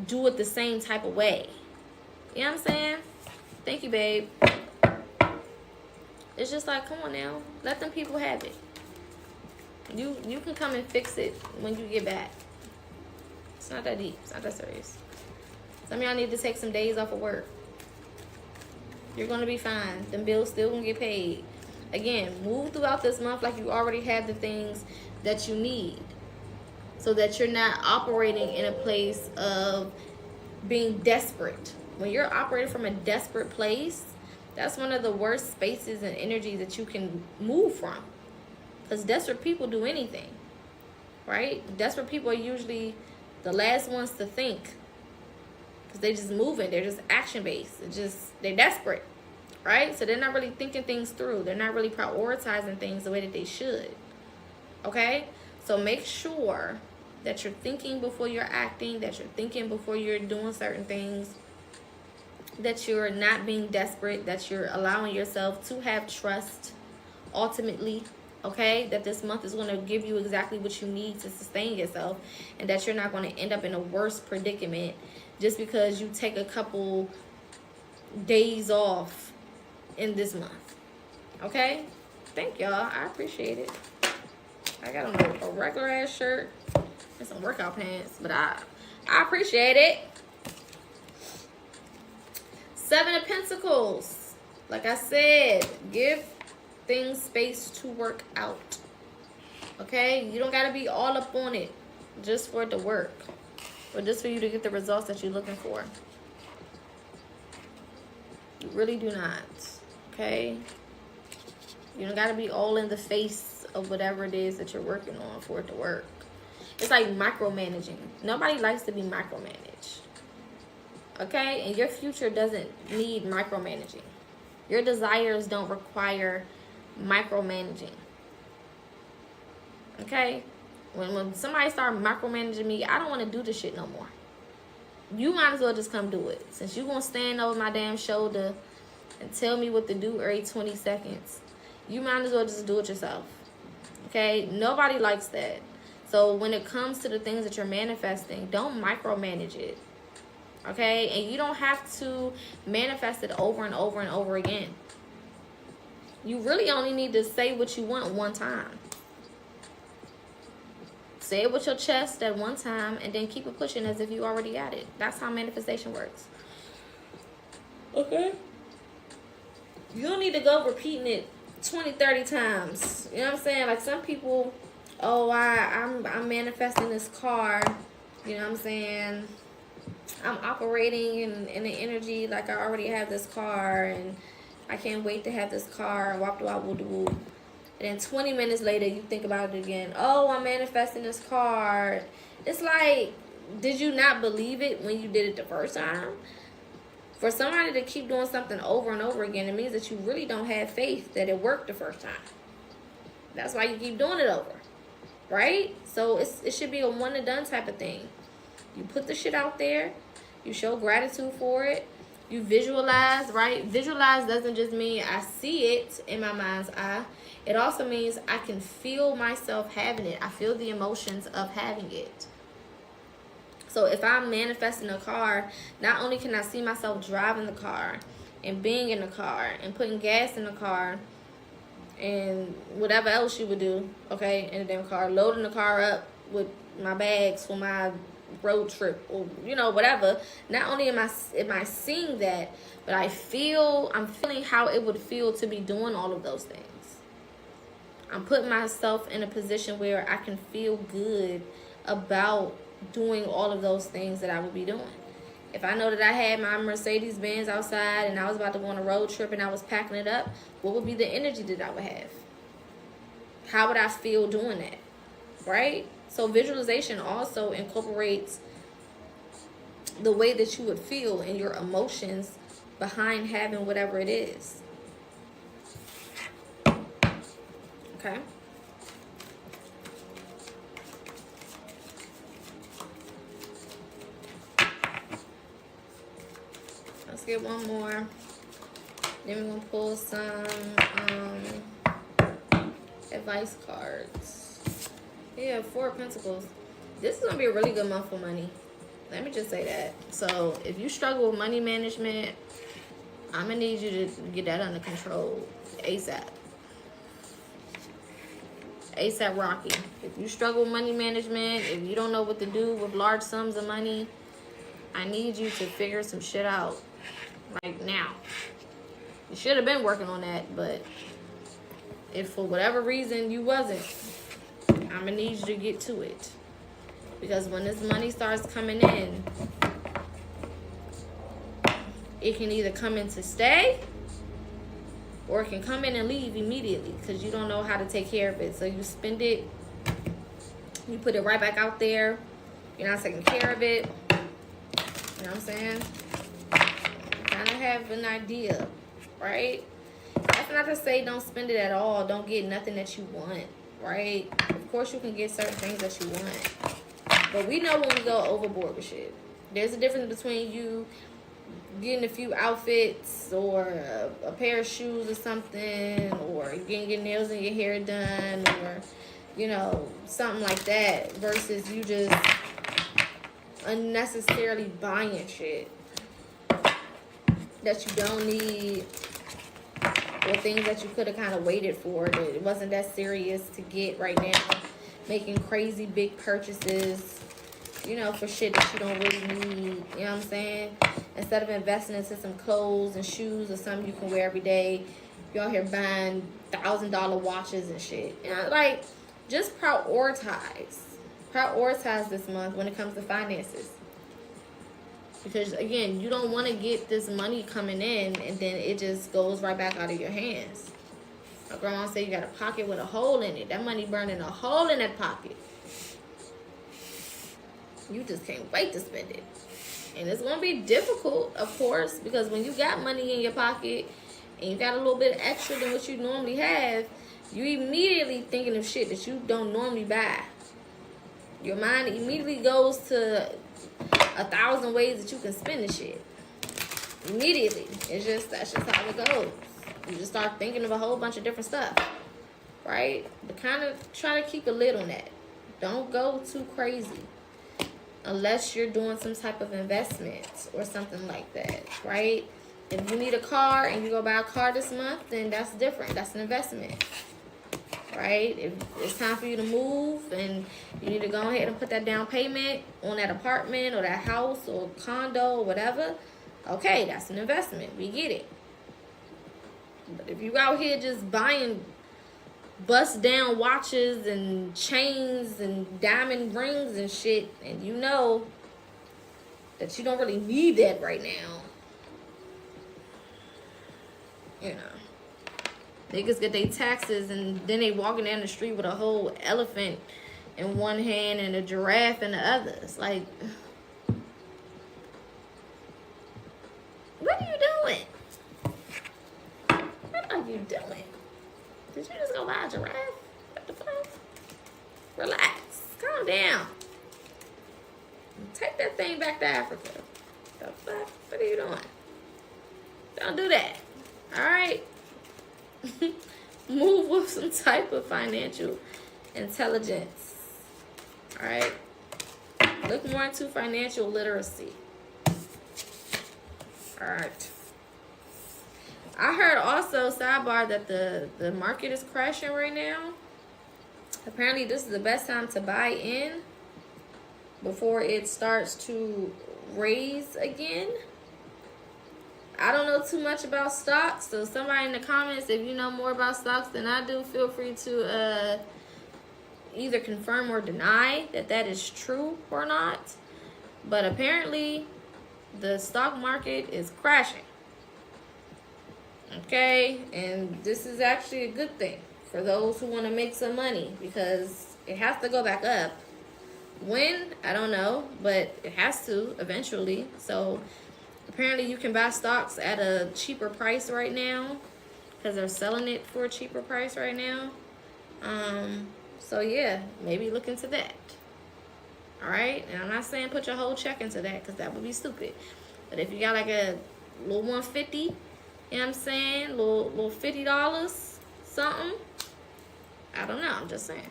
A: do it the same type of way. You know what I'm saying? Thank you, babe. It's just like, come on now. Let them people have it. You can come and fix it when you get back. It's not that deep. It's not that serious. Some of y'all need to take some days off of work. You're going to be fine. Them bills still going to get paid. Again, move throughout this month like you already have the things that you need, so that you're not operating in a place of being desperate. When you're operating from a desperate place, that's one of the worst spaces and energies that you can move from. Because desperate people do anything, right? Desperate people are usually the last ones to think. Because they just moving. They're just action-based. They're desperate, right? So they're not really thinking things through. They're not really prioritizing things the way that they should. Okay? So make sure that you're thinking before you're acting, that you're thinking before you're doing certain things, that you're not being desperate, that you're allowing yourself to have trust ultimately, okay? That this month is going to give you exactly what you need to sustain yourself, and that you're not going to end up in a worse predicament just because you take a couple days off in this month, okay? Thank y'all. I appreciate it. I got on a regular ass shirt and some workout pants, but I appreciate it. 7 of Pentacles. Like I said, give things space to work out. Okay? You don't got to be all up on it just for it to work, or just for you to get the results that you're looking for. You really do not. Okay? You don't got to be all in the face of whatever it is that you're working on for it to work. It's like micromanaging. Nobody likes to be micromanaged. Okay? And your future doesn't need micromanaging. Your desires don't require micromanaging. Okay? When somebody start micromanaging me, I don't want to do this shit no more. You might as well just come do it. Since you going to stand over my damn shoulder and tell me what to do every 20 seconds, you might as well just do it yourself. Okay? Nobody likes that. So when it comes to the things that you're manifesting, don't micromanage it. Okay? And you don't have to manifest it over and over and over again. You really only need to say what you want one time. Say it with your chest at one time and then keep it pushing as if you already got it. That's how manifestation works. Okay? You don't need to go repeating it 20, 30 times. You know what I'm saying? Like some people, oh, I'm manifesting this car. You know what I'm saying? I'm operating in the energy like I already have this car, and I can't wait to have this car. And then 20 minutes later, you think about it again. Oh, I'm manifesting this car. It's like, did you not believe it when you did it the first time? For somebody to keep doing something over and over again, it means that you really don't have faith that it worked the first time. That's why you keep doing it over, right? So it should be a one and done type of thing. You put the shit out there. You show gratitude for it. You visualize, right? Visualize doesn't just mean I see it in my mind's eye. It also means I can feel myself having it. I feel the emotions of having it. So if I'm manifesting a car, not only can I see myself driving the car and being in the car and putting gas in the car and whatever else you would do, okay, in the damn car, loading the car up with my bags for my road trip, or whatever. Not only am I seeing that, but I'm feeling how it would feel to be doing all of those things. I'm putting myself in a position where I can feel good about doing all of those things that I would be doing. If I know that I had my Mercedes Benz outside and I was about to go on a road trip and I was packing it up, what would be the energy that I would have? How would I feel doing that? Right? So visualization also incorporates the way that you would feel and your emotions behind having whatever it is. Okay? Let's get one more. Then we're going to pull some advice cards. Yeah, 4 of Pentacles. This is going to be a really good month for money. Let me just say that. So, if you struggle with money management, I'm going to need you to get that under control ASAP. ASAP Rocky. If you struggle with money management, if you don't know what to do with large sums of money, I need you to figure some shit out right now. You should have been working on that, but if for whatever reason you wasn't, I'm going to need you to get to it. Because when this money starts coming in, it can either come in to stay or it can come in and leave immediately because you don't know how to take care of it. So you spend it, you put it right back out there. You're not taking care of it. You know what I'm saying? Kind of have an idea, right? That's not to say don't spend it at all. Don't get nothing that you want, right? Of course you can get certain things that you want. But we know when we go overboard with shit. There's a difference between you getting a few outfits or a pair of shoes or something, or getting your nails and your hair done, or, something like that, versus you just unnecessarily buying shit that you don't need, or things that you could have kind of waited for, that it wasn't that serious to get right now. Making crazy big purchases, for shit that you don't really need, you know what I'm saying? Instead of investing into some clothes and shoes or something you can wear every day, you're out here buying $1,000 watches and shit. Just prioritize this month when it comes to finances. Because, again, you don't want to get this money coming in and then it just goes right back out of your hands. My grandma said you got a pocket with a hole in it. That money burning a hole in that pocket. You just can't wait to spend it. And it's going to be difficult, of course, because when you got money in your pocket and you got a little bit extra than what you normally have, you immediately thinking of shit that you don't normally buy. Your mind immediately goes to 1,000 ways that you can spend the shit. Immediately. That's just how it goes. You just start thinking of a whole bunch of different stuff, right? But kind of try to keep a lid on that. Don't go too crazy unless you're doing some type of investment or something like that, right? If you need a car and you go buy a car this month, then that's different. That's an investment, right? If it's time for you to move and you need to go ahead and put that down payment on that apartment or that house or condo or whatever, okay, that's an investment. We get it. But if you out here just buying bust down watches and chains and diamond rings and shit, and you know that you don't really need that right now, niggas get their taxes and then they walking down the street with a whole elephant in one hand and a giraffe in the other. It's like, what are you doing? What are you doing? Did you just go buy a giraffe? What the fuck? Relax. Calm down. Take that thing back to Africa. The fuck? What are you doing? Don't do that. All right. Move with some type of financial intelligence. All right. Look more into financial literacy. All right. I heard also, sidebar, that the market is crashing right now. Apparently, this is the best time to buy in before it starts to raise again. I don't know too much about stocks, so somebody in the comments, if you know more about stocks than I do, feel free to either confirm or deny that is true or not. But apparently, the stock market is crashing. Okay, and this is actually a good thing for those who want to make some money, because it has to go back up. When? I don't know, but it has to eventually. So apparently you can buy stocks at a cheaper price right now because they're selling it for a cheaper price right now. So yeah, maybe look into that. All right, and I'm not saying put your whole check into that, because that would be stupid. But if you got like a little 150, you know what I'm saying, little $50 something, I don't know, I'm just saying.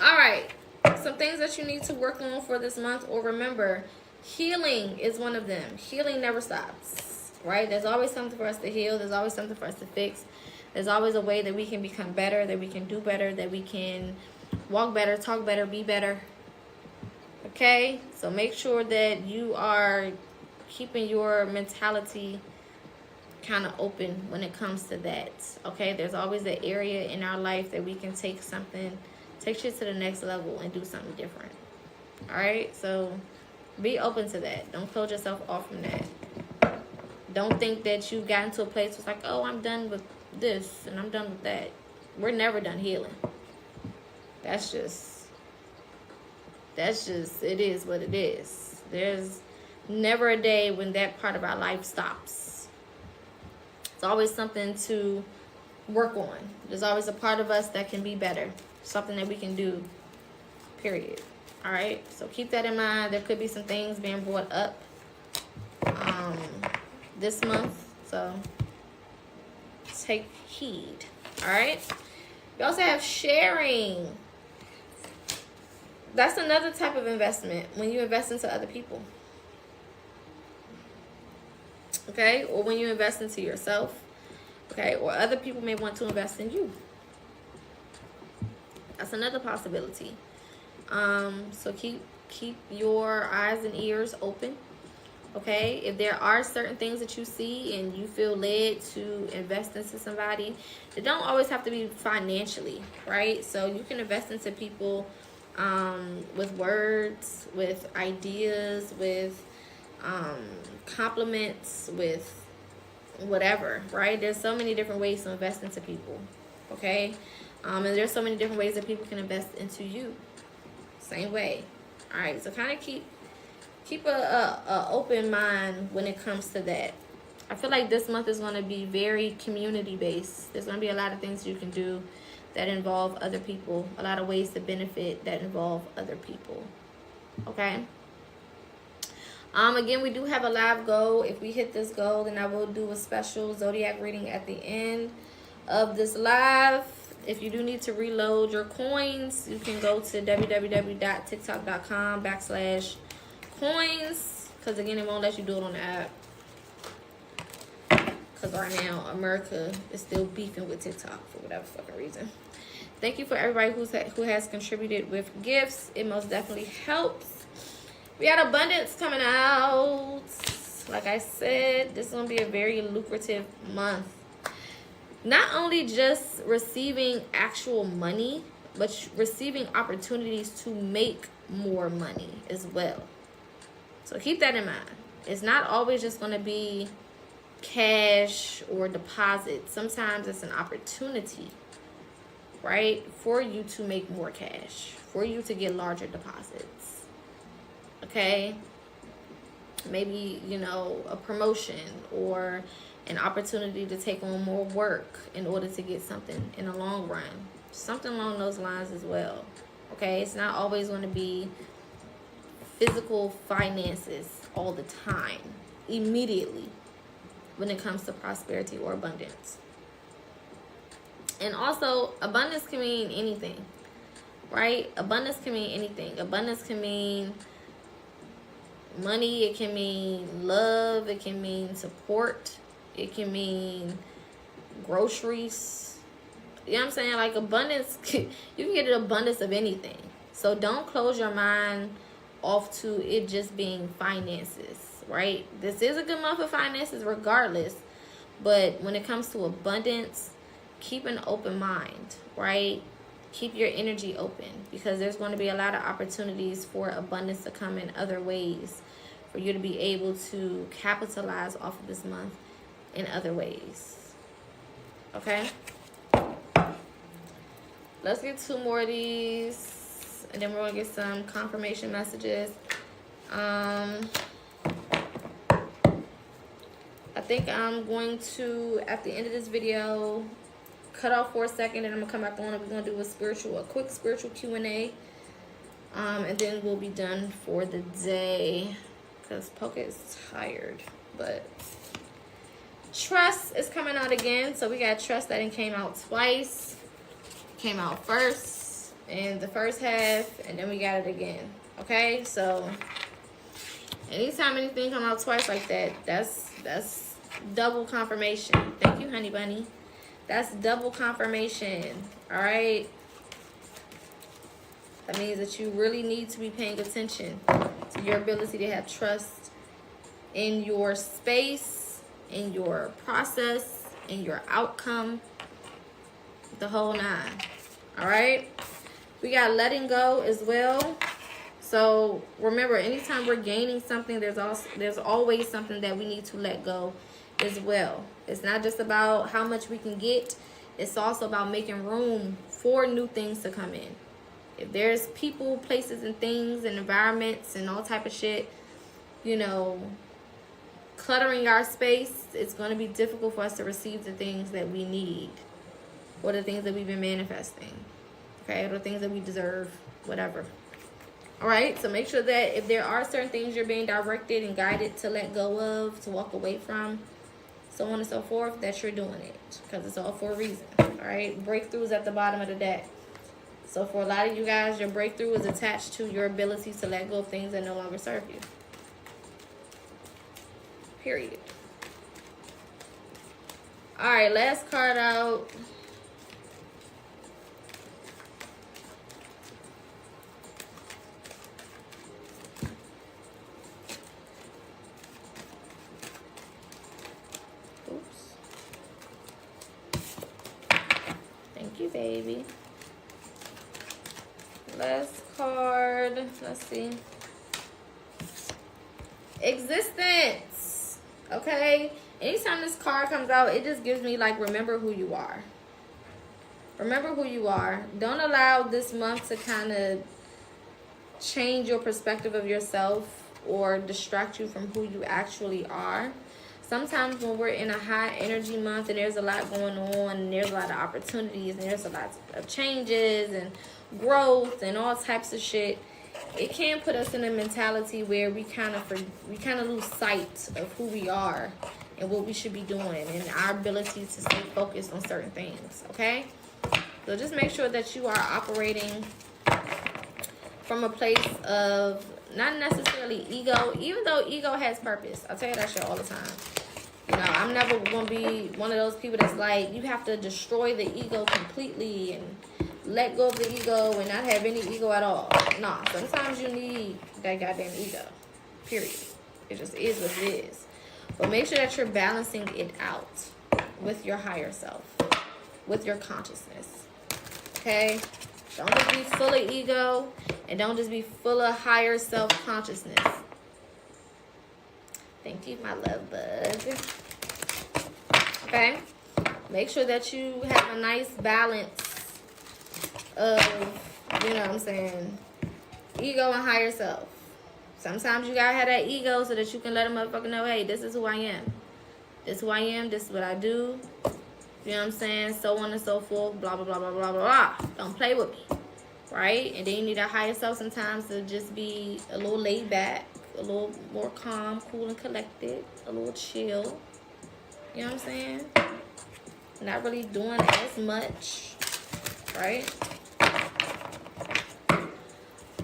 A: All right, some things that you need to work on for this month, or remember, healing is one of them. Healing never stops, right? There's always something for us to heal. There's always something for us to fix. There's always a way that we can become better, that we can do better, that we can walk better, talk better, be better. Okay, so make sure that you are keeping your mentality kind of open when it comes to that. Okay, there's always an area in our life that we can take shit to the next level and do something different. All right, so be open to that. Don't close yourself off from that. Don't think that you've gotten to a place where it's like, oh, I'm done with this and I'm done with that. We're never done healing. That's just, it is what it is. There's never a day when that part of our life stops. It's always something to work on. There's always a part of us that can be better. Something that we can do, period. All right, so keep that in mind. There could be some things being brought up this month, so take heed. All right, we also have sharing. That's another type of investment, when you invest into other people. Okay, or when you invest into yourself. Okay, or other people may want to invest in you. That's another possibility. So keep your eyes and ears open. Okay, if there are certain things that you see and you feel led to invest into somebody, it don't always have to be financially, right? So you can invest into people with words, with ideas, with compliments, with whatever, right? There's so many different ways to invest into people. Okay, and there's so many different ways that people can invest into you. Same way. All right, so kind of keep a open mind when it comes to that. I feel like this month is going to be very community based. There's going to be a lot of things you can do that involve other people, a lot of ways to benefit that involve other people. Okay. Again, we do have a live goal. If we hit this goal, then I will do a special zodiac reading at the end of this live. If you do need to reload your coins, you can go to www.tiktok.com/coins, because again, it won't let you do it on the app, because right now America is still beefing with TikTok for whatever fucking reason. Thank you for everybody who has contributed with gifts. It most definitely helps. We had abundance coming out. Like I said, this is going to be a very lucrative month. Not only just receiving actual money, but receiving opportunities to make more money as well. So keep that in mind. It's not always just going to be cash or deposit. Sometimes it's an opportunity, right, for you to make more cash, for you to get larger deposits. Okay, maybe, you know, a promotion or an opportunity to take on more work in order to get something in the long run. Something along those lines as well. Okay, it's not always going to be physical finances all the time, immediately. when it comes to prosperity or abundance. And also, abundance can mean anything, right? Abundance can mean anything. Abundance can mean money. It can mean love. It can mean support. It can mean groceries. You know what I'm saying? Like, abundance, you can get an abundance of anything. So don't close your mind off to it just being finances, right? This is a good month for finances regardless. But when it comes to abundance, keep an open mind, right? Keep your energy open, because there's going to be a lot of opportunities for abundance to come in other ways, for you to be able to capitalize off of this month in other ways. Okay? Let's get 2 more of these, and then we're going to get some confirmation messages. I think I'm going to, at the end of this video, cut off for a second, and I'm gonna come back on, and we're gonna do a quick spiritual Q&A, and then we'll be done for the day, because Poca is tired. But trust is coming out again, so we got trust that came out twice. Came out first in the first half, and then we got it again. Okay, so anytime anything come out twice like that, that's double confirmation. Thank you, honey bunny. That's double confirmation. All right, that means that you really need to be paying attention to your ability to have trust in your space, in your process, in your outcome, the whole 9. All right, we got letting go as well. So remember, anytime we're gaining something, there's always something that we need to let go as well. It's not just about how much we can get. It's also about making room for new things to come in. If there's people, places, and things, and environments, and all type of shit, you know, cluttering our space, it's going to be difficult for us to receive the things that we need, or the things that we've been manifesting, okay, or the things that we deserve, whatever. All right, so make sure that if there are certain things you're being directed and guided to let go of, to walk away from, so on and so forth, that you're doing it, because it's all for a reason. All right, breakthroughs at the bottom of the deck. So for a lot of you guys, your breakthrough is attached to your ability to let go of things that no longer serve you. Period. All right, last card out. Baby. Last card. Let's see. Existence. Okay. Anytime this card comes out, it just gives me like, remember who you are. Remember who you are. Don't allow this month to kind of change your perspective of yourself or distract you from who you actually are. Sometimes when we're in a high energy month and there's a lot going on and there's a lot of opportunities and there's a lot of changes and growth and all types of shit, it can put us in a mentality where we kind of lose sight of who we are and what we should be doing and our ability to stay focused on certain things, okay? So just make sure that you are operating from a place of not necessarily ego, even though ego has purpose. I'll tell you that shit all the time. You know, I'm never going to be one of those people that's like, you have to destroy the ego completely and let go of the ego and not have any ego at all. Nah, sometimes you need that goddamn ego. Period. It just is what it is. But make sure that you're balancing it out with your higher self, with your consciousness. Okay? Don't just be full of ego, and don't just be full of higher self-consciousness. Thank you, my love bug. Okay? Make sure that you have a nice balance of, you know what I'm saying, ego and higher self. Sometimes you gotta have that ego so that you can let a motherfucker know, hey, this is who I am. This is who I am. This is what I do. You know what I'm saying? So on and so forth. Blah, blah, blah, blah, blah, blah, blah. Don't play with me. Right? And then you need a higher self sometimes to just be a little laid back, a little more calm, cool, and collected, a little chill. You know what I'm saying? Not really doing as much, right?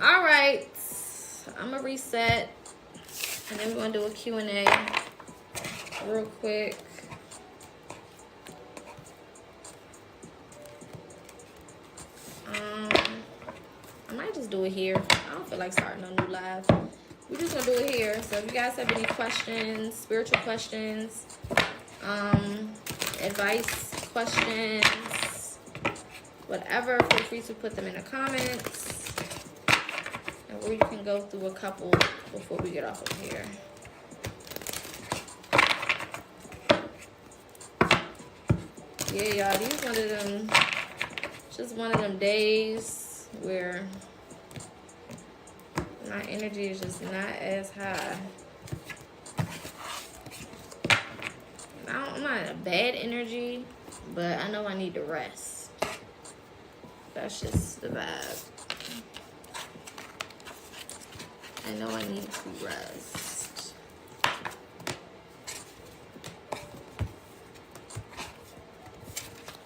A: All right, I'm gonna reset, and then we're gonna do a Q&A real quick. I might just do it here. I don't feel like starting a new live. We're just gonna do it here. So if you guys have any questions, spiritual questions, advice questions, whatever, feel free to put them in the comments. And we can go through a couple before we get off of here. Yeah, y'all, these one of them, just one of them days where my energy is just not as high. I'm not in a bad energy, but I know I need to rest. That's just the vibe. I know I need to rest.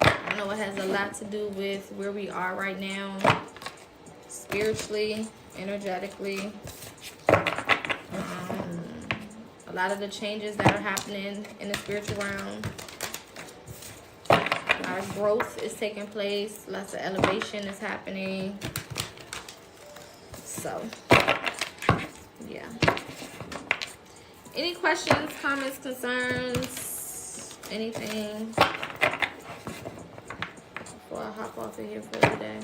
A: I know it has a lot to do with where we are right now, spiritually, energetically. A lot of the changes that are happening in the spiritual realm. Our growth is taking place. Lots of elevation is happening. So, yeah. Any questions, comments, concerns, anything before I hop off of here for the day?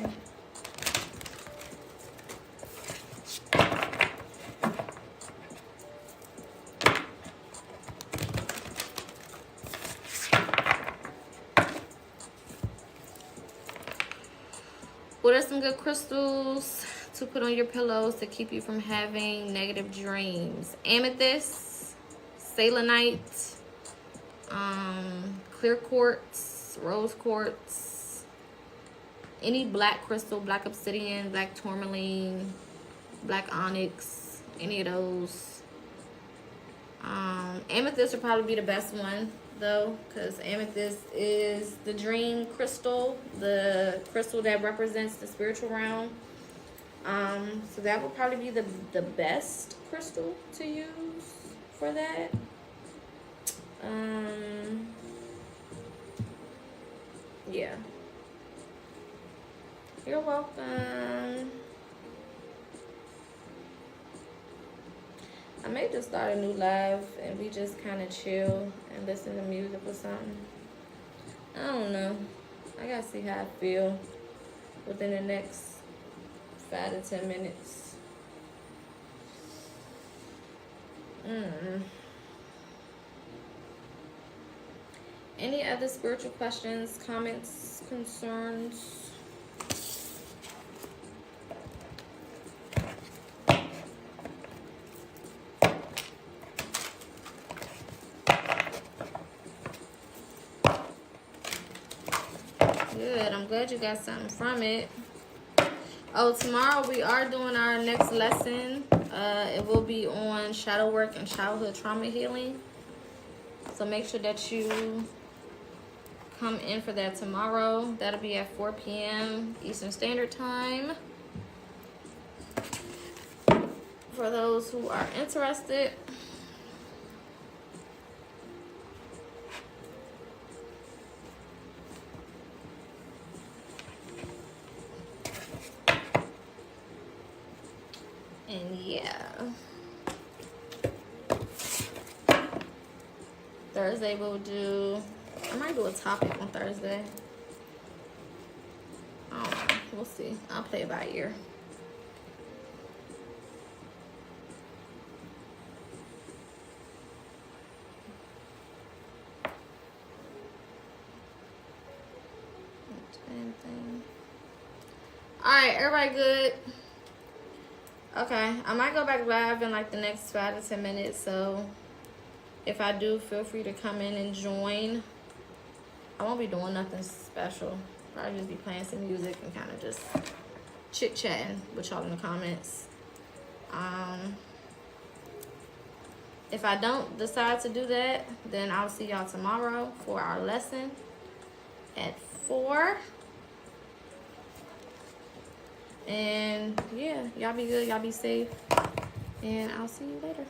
A: What are some good crystals to put on your pillows to keep you from having negative dreams? Amethyst, selenite, clear quartz, rose quartz, any black crystal, black obsidian, black tourmaline, black onyx, any of those. Amethyst would probably be the best one, though, because amethyst is the dream crystal, the crystal that represents the spiritual realm. So that would probably be the best crystal to use for that. Yeah. You're welcome. I may just start a new live and we just kind of chill and listen to music or something. I don't know. I gotta see how I feel within the next 5 to 10 minutes. Any other spiritual questions, comments, concerns? Good. I'm glad you got something from it. Oh, tomorrow we are doing our next lesson. It will be on shadow work and childhood trauma healing. So make sure that you come in for that tomorrow. That'll be at 4 p.m. Eastern Standard Time. For those who are interested. And yeah, Thursday we'll do, I might do a topic on Thursday. I don't know, we'll see. I'll play it by ear. All right, everybody good? Okay, I might go back live in like the next 5 to 10 minutes. So if I do, feel free to come in and join. I won't be doing nothing special. Probably just be playing some music and kind of just chit-chatting with y'all in the comments. If I don't decide to do that, then I'll see y'all tomorrow for our lesson at 4. And yeah, y'all be good, y'all be safe, and I'll see you later.